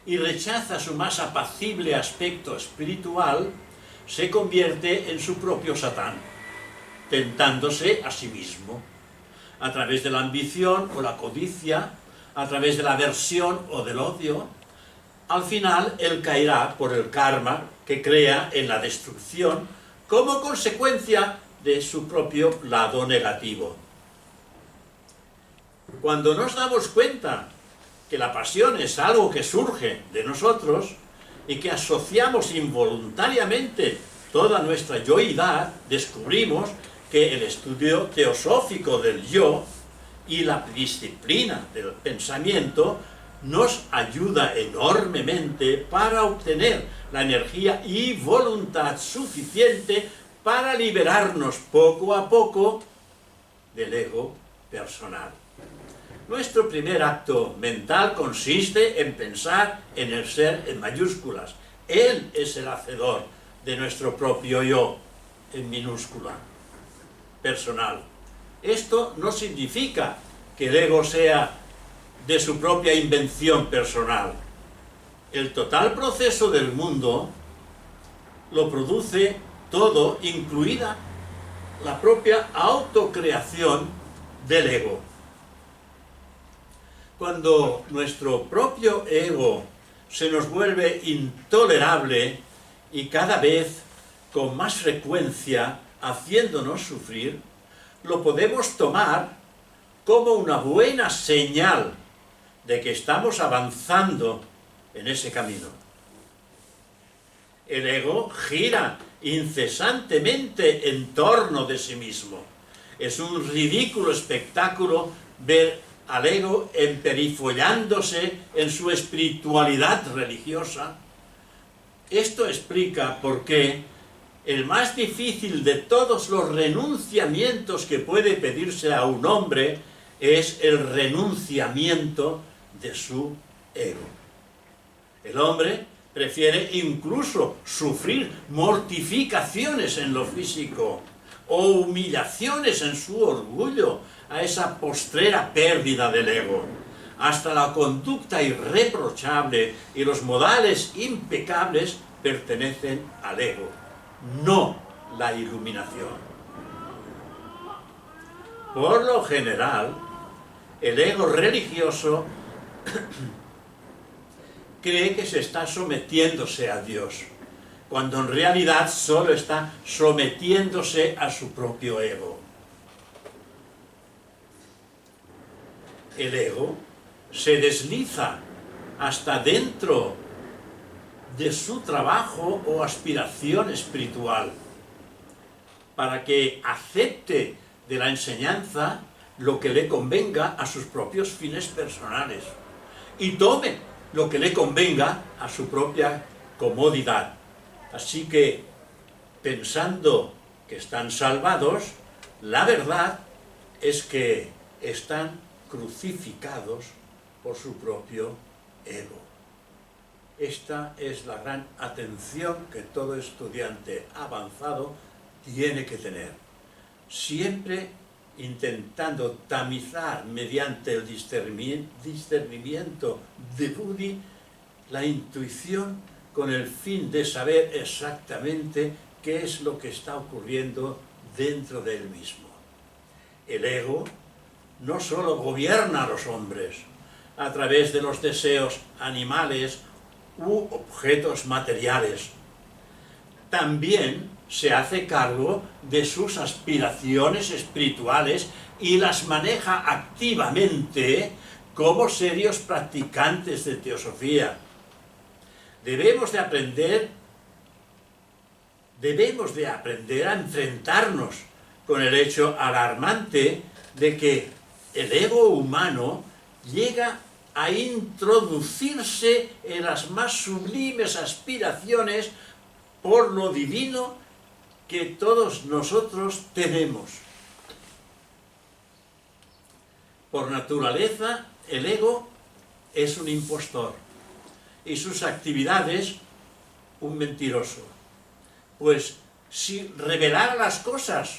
y rechaza su más apacible aspecto espiritual, se convierte en su propio Satán, tentándose a sí mismo, a través de la ambición o la codicia, a través de la aversión o del odio. Al final, él caerá por el karma que crea en la destrucción como consecuencia de su propio lado negativo. Cuando nos damos cuenta que la pasión es algo que surge de nosotros y que asociamos involuntariamente toda nuestra yoidad, descubrimos que el estudio teosófico del yo y la disciplina del pensamiento nos ayuda enormemente para obtener la energía y voluntad suficiente para liberarnos poco a poco del ego personal. Nuestro primer acto mental consiste en pensar en el ser en mayúsculas. Él es el hacedor de nuestro propio yo, en minúscula, personal. Esto no significa que el ego sea de su propia invención personal. El total proceso del mundo lo produce todo, incluida la propia autocreación del ego. Cuando nuestro propio ego se nos vuelve intolerable y cada vez con más frecuencia haciéndonos sufrir, lo podemos tomar como una buena señal de que estamos avanzando en ese camino. El ego gira incesantemente en torno de sí mismo. Es un ridículo espectáculo ver al ego emperifollándose en su espiritualidad religiosa. Esto explica por qué el más difícil de todos los renunciamientos que puede pedirse a un hombre es el renunciamiento de su ego. El hombre prefiere incluso sufrir mortificaciones en lo físico o humillaciones en su orgullo a esa postrera pérdida del ego. Hasta la conducta irreprochable y los modales impecables pertenecen al ego, no la iluminación. Por lo general, el ego religioso cree que se está sometiéndose a Dios, cuando en realidad solo está sometiéndose a su propio ego. El ego se desliza hasta dentro de su trabajo o aspiración espiritual, para que acepte de la enseñanza lo que le convenga a sus propios fines personales y tome lo que le convenga a su propia comodidad. Así que, pensando que están salvados, la verdad es que están crucificados por su propio ego. Esta es la gran atención que todo estudiante avanzado tiene que tener, siempre intentando tamizar mediante el discernimiento de Buddhi la intuición con el fin de saber exactamente qué es lo que está ocurriendo dentro de él mismo. El ego no solo gobierna a los hombres a través de los deseos animales u objetos materiales, también se hace cargo de sus aspiraciones espirituales y las maneja activamente como serios practicantes de teosofía. Debemos de aprender a enfrentarnos con el hecho alarmante de que el ego humano llega a introducirse en las más sublimes aspiraciones por lo divino que todos nosotros tenemos. Por naturaleza, el ego es un impostor y sus actividades un mentiroso. Pues si revelara las cosas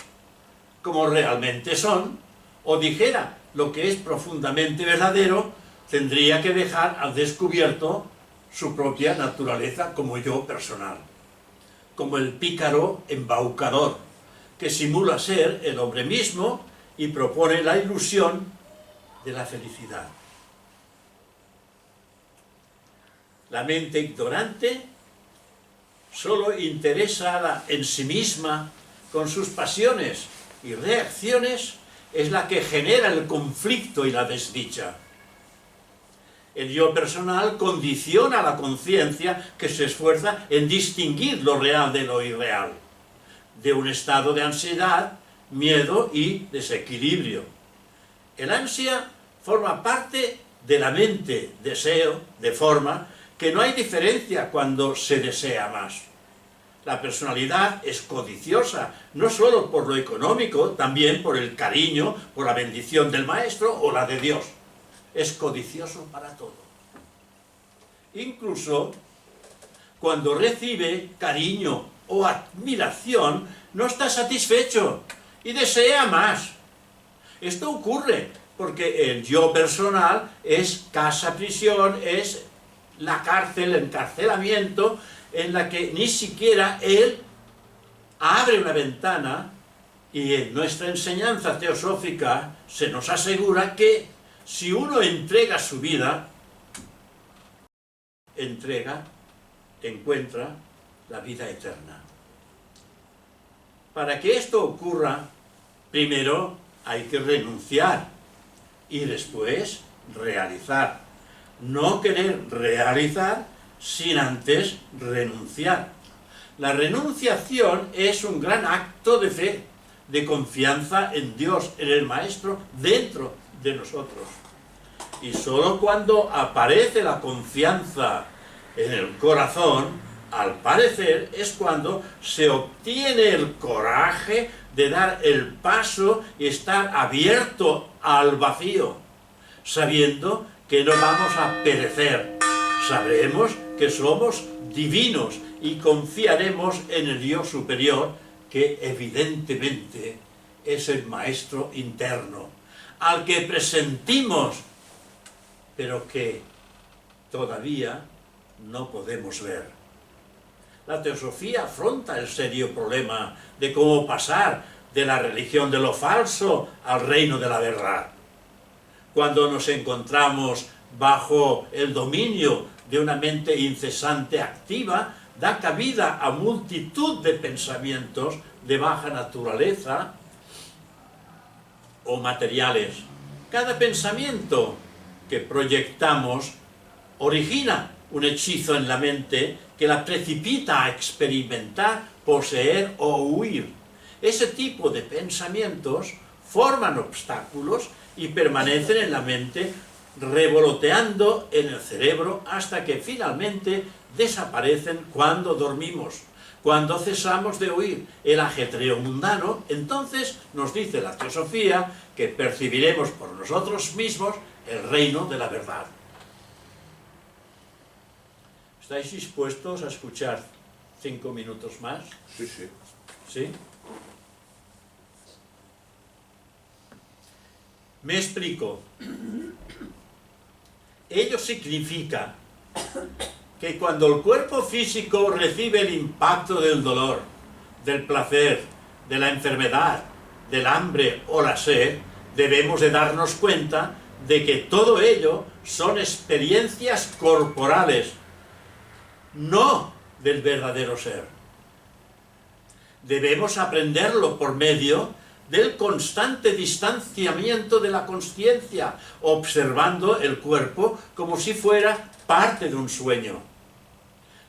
como realmente son, o dijera lo que es profundamente verdadero, tendría que dejar al descubierto su propia naturaleza como yo personal, como el pícaro embaucador, que simula ser el hombre mismo y propone la ilusión de la felicidad. La mente ignorante, solo interesada en sí misma, con sus pasiones y reacciones, es la que genera el conflicto y la desdicha. El yo personal condiciona la conciencia que se esfuerza en distinguir lo real de lo irreal. de un estado de ansiedad, miedo y desequilibrio. El ansia forma parte de la mente, deseo, de forma que no hay diferencia cuando se desea más. La personalidad es codiciosa, no solo por lo económico, también por el cariño, por la bendición del maestro o la de Dios. Es codicioso para todo. Incluso cuando recibe cariño o admiración, no está satisfecho y desea más. Esto ocurre porque el yo personal es casa-prisión, es la cárcel, el encarcelamiento, en la que ni siquiera él abre una ventana, y en nuestra enseñanza teosófica se nos asegura que si uno entrega su vida, encuentra la vida eterna. Para que esto ocurra, primero hay que renunciar y después realizar. No querer realizar sin antes renunciar. La renunciación es un gran acto de fe, de confianza en Dios, en el Maestro, dentro de nosotros. Y solo cuando aparece la confianza en el corazón, al parecer, es cuando se obtiene el coraje de dar el paso y estar abierto al vacío, sabiendo que no vamos a perecer. Sabremos que somos divinos y confiaremos en el Dios superior, que evidentemente es el Maestro interno, al que presentimos, pero que todavía no podemos ver. La teosofía afronta el serio problema de cómo pasar de la religión de lo falso al reino de la verdad. Cuando nos encontramos bajo el dominio de una mente incesante activa, da cabida a multitud de pensamientos de baja naturaleza o materiales. Cada pensamiento que proyectamos origina un hechizo en la mente que la precipita a experimentar, poseer o huir. Ese tipo de pensamientos forman obstáculos y permanecen en la mente, revoloteando en el cerebro hasta que finalmente desaparecen cuando dormimos. Cuando cesamos de oír el ajetreo mundano, entonces nos dice la teosofía que percibiremos por nosotros mismos el reino de la verdad. ¿Estáis dispuestos a escuchar 5 minutos más? Sí, sí. ¿Sí? Me explico. Ello significa que cuando el cuerpo físico recibe el impacto del dolor, del placer, de la enfermedad, del hambre o la sed, debemos de darnos cuenta de que todo ello son experiencias corporales, no del verdadero ser. Debemos aprenderlo por medio del constante distanciamiento de la consciencia, observando el cuerpo como si fuera parte de un sueño.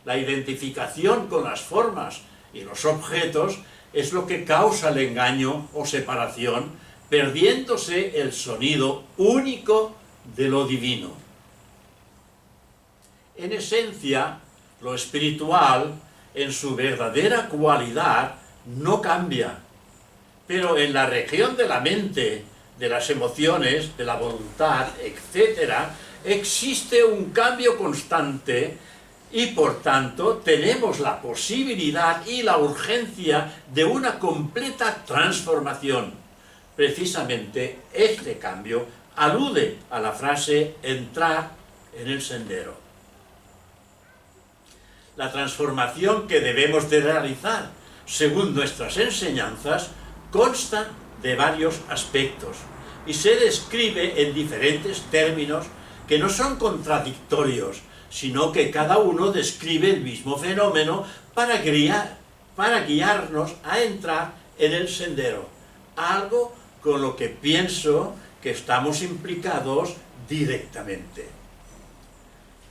La identificación con las formas y los objetos es lo que causa el engaño o separación, perdiéndose el sonido único de lo divino. En esencia, lo espiritual, en su verdadera cualidad, no cambia. Pero en la región de la mente, de las emociones, de la voluntad, etc., existe un cambio constante y, por tanto, tenemos la posibilidad y la urgencia de una completa transformación. Precisamente este cambio alude a la frase entrar en el sendero. La transformación que debemos de realizar, según nuestras enseñanzas, consta de varios aspectos y se describe en diferentes términos que no son contradictorios, sino que cada uno describe el mismo fenómeno para guiarnos a entrar en el sendero, algo con lo que pienso que estamos implicados directamente.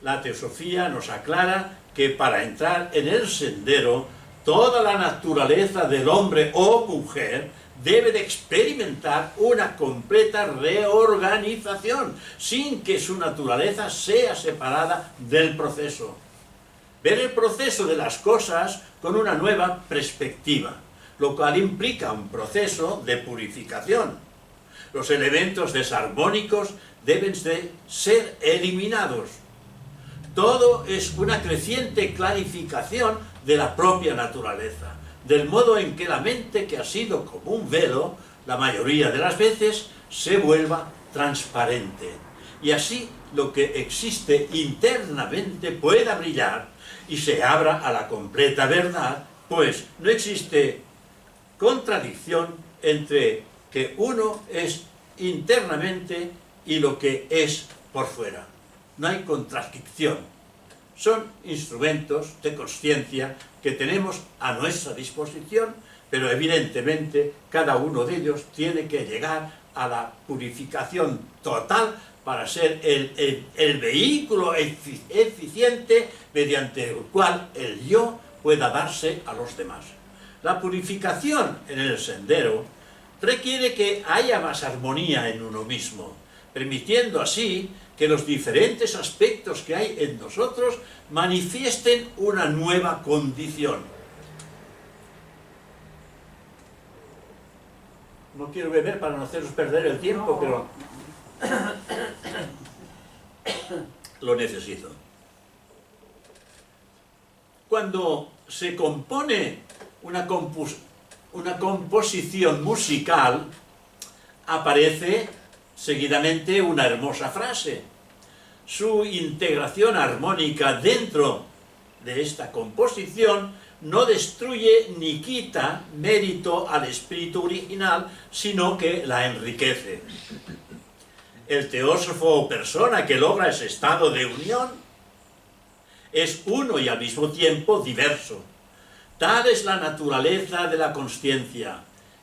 La teosofía nos aclara que para entrar en el sendero Toda la naturaleza del hombre o mujer debe de experimentar una completa reorganización, sin que su naturaleza sea separada del proceso. Ver el proceso de las cosas con una nueva perspectiva, lo cual implica un proceso de purificación. Los elementos desarmónicos deben de ser eliminados. Todo es una creciente clarificación de la propia naturaleza, del modo en que la mente, que ha sido como un velo, la mayoría de las veces, se vuelva transparente. Y así lo que existe internamente pueda brillar y se abra a la completa verdad, pues no existe contradicción entre que uno es internamente y lo que es por fuera. No hay contradicción. Son instrumentos de consciencia que tenemos a nuestra disposición, pero evidentemente cada uno de ellos tiene que llegar a la purificación total para ser el vehículo eficiente mediante el cual el yo pueda darse a los demás. La purificación en el sendero requiere que haya más armonía en uno mismo, permitiendo así que los diferentes aspectos que hay en nosotros manifiesten una nueva condición. No quiero beber para no haceros perder el tiempo, pero lo necesito. Cuando se compone una composición musical, aparece seguidamente una hermosa frase. Su integración armónica dentro de esta composición no destruye ni quita mérito al espíritu original, sino que la enriquece. El teósofo o persona que logra ese estado de unión es uno y al mismo tiempo diverso. Tal es la naturaleza de la consciencia.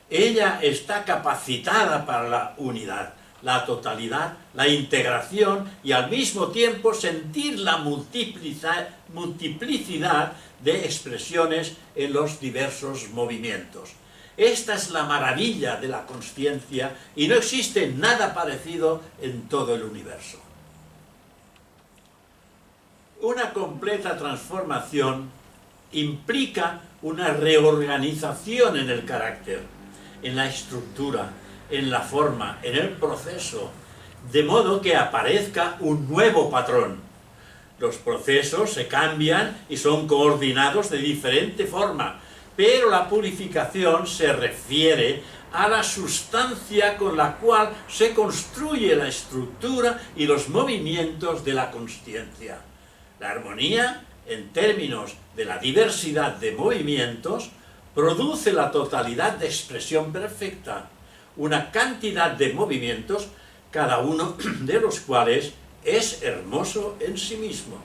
Ella está capacitada para la unidad, la totalidad, la integración y al mismo tiempo sentir la multiplicidad de expresiones en los diversos movimientos. Esta es la maravilla de la consciencia y no existe nada parecido en todo el universo. Una completa transformación implica una reorganización en el carácter, en la estructura, en la forma, en el proceso, de modo que aparezca un nuevo patrón. Los procesos se cambian y son coordinados de diferente forma, pero la purificación se refiere a la sustancia con la cual se construye la estructura y los movimientos de la consciencia. La armonía, en términos de la diversidad de movimientos, produce la totalidad de expresión perfecta, una cantidad de movimientos, cada uno de los cuales es hermoso en sí mismo.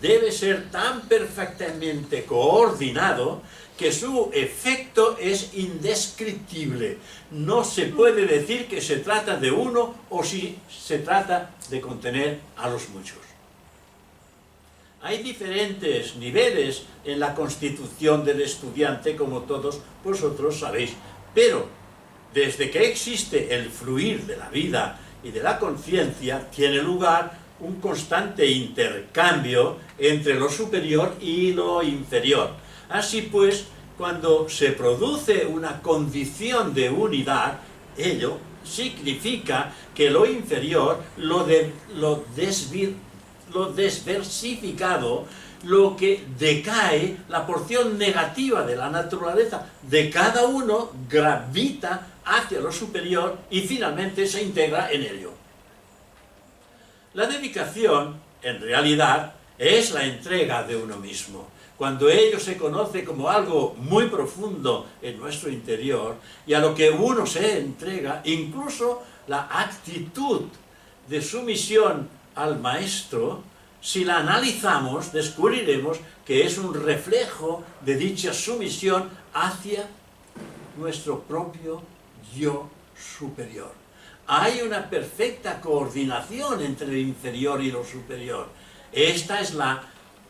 Debe ser tan perfectamente coordinado que su efecto es indescriptible. No se puede decir que se trata de uno o si se trata de contener a los muchos. Hay diferentes niveles en la constitución del estudiante, como todos vosotros sabéis, pero desde que existe el fluir de la vida y de la conciencia, tiene lugar un constante intercambio entre lo superior y lo inferior. Así pues, cuando se produce una condición de unidad, ello significa que lo inferior, lo desversificado, lo que decae, la porción negativa de la naturaleza de cada uno, gravita hacia lo superior y finalmente se integra en ello. La dedicación, en realidad, es la entrega de uno mismo. Cuando ello se conoce como algo muy profundo en nuestro interior y a lo que uno se entrega, incluso la actitud de sumisión al maestro, si la analizamos, descubriremos que es un reflejo de dicha sumisión hacia nuestro propio yo superior. Hay una perfecta coordinación entre el inferior y lo superior. Esta es la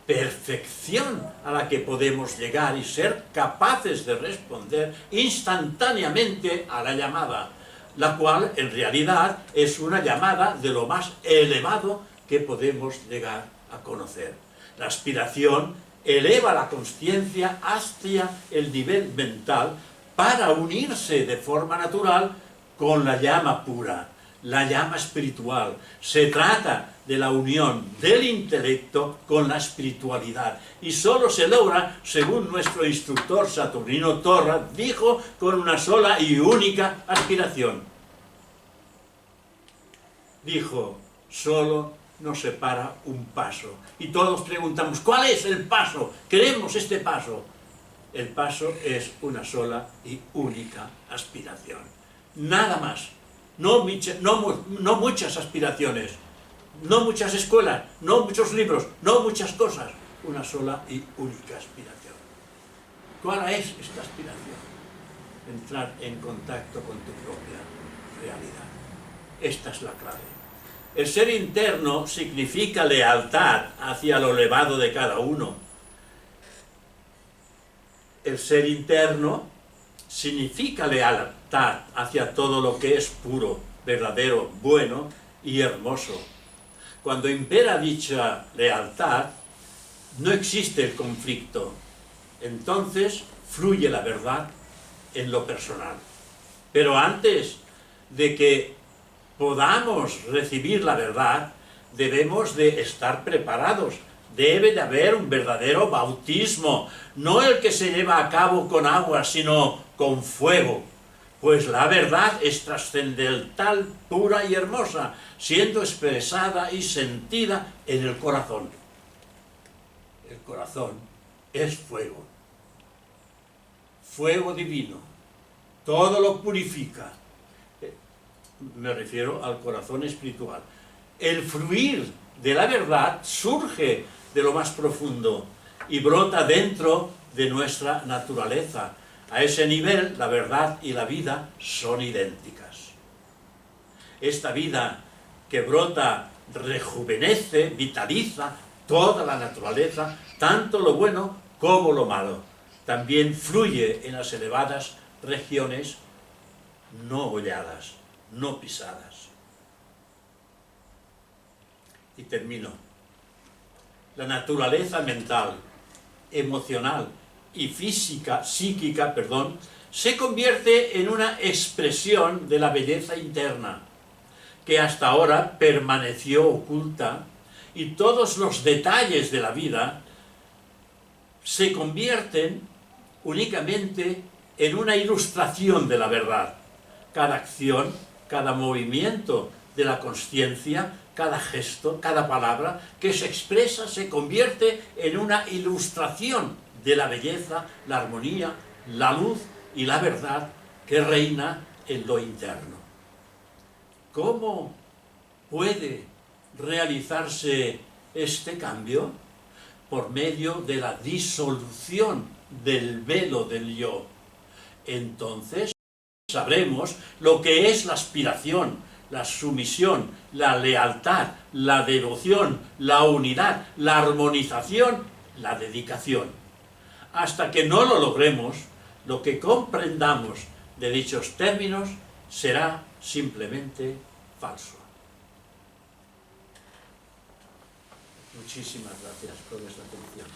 perfección a la que podemos llegar y ser capaces de responder instantáneamente a la llamada, la cual en realidad es una llamada de lo más elevado que podemos llegar a conocer. La aspiración eleva la consciencia hacia el nivel mental para unirse de forma natural con la llama pura, la llama espiritual. Se trata de la unión del intelecto con la espiritualidad y solo se logra, según nuestro instructor Saturnino Torra dijo, con una sola y única aspiración. Dijo, solo nos separa un paso. Y todos preguntamos, ¿cuál es el paso? Queremos este paso. El paso es una sola y única aspiración. Nada más. No muchas aspiraciones, no muchas escuelas, no muchos libros, no muchas cosas. Una sola y única aspiración. ¿Cuál es esta aspiración? Entrar en contacto con tu propia realidad. Esta es la clave. El ser interno significa lealtad hacia lo elevado de cada uno. El ser interno significa lealtad hacia todo lo que es puro, verdadero, bueno y hermoso. Cuando impera dicha lealtad, no existe el conflicto. Entonces fluye la verdad en lo personal. Pero antes de que podamos recibir la verdad, debemos de estar preparados. Debe de haber un verdadero bautismo, no el que se lleva a cabo con agua, sino con fuego. Pues la verdad es trascendental, pura y hermosa, siendo expresada y sentida en el corazón. El corazón es fuego. Fuego divino. Todo lo purifica. Me refiero al corazón espiritual. El fluir de la verdad surge de lo más profundo y brota dentro de nuestra naturaleza. A ese nivel, la verdad y la vida son idénticas. Esta vida que brota rejuvenece, vitaliza toda la naturaleza, tanto lo bueno como lo malo. También fluye en las elevadas regiones no holladas, no pisadas. Y termino. La naturaleza mental, emocional y física, psíquica, se convierte en una expresión de la belleza interna, que hasta ahora permaneció oculta, y todos los detalles de la vida se convierten únicamente en una ilustración de la verdad. Cada acción, cada movimiento de la consciencia, cada gesto, cada palabra que se expresa se convierte en una ilustración de la belleza, la armonía, la luz y la verdad que reina en lo interno. ¿Cómo puede realizarse este cambio? Por medio de la disolución del velo del yo. Entonces sabremos lo que es la aspiración, la sumisión, la lealtad, la devoción, la unidad, la armonización, la dedicación. Hasta que no lo logremos, lo que comprendamos de dichos términos será simplemente falso. Muchísimas gracias por vuestra atención.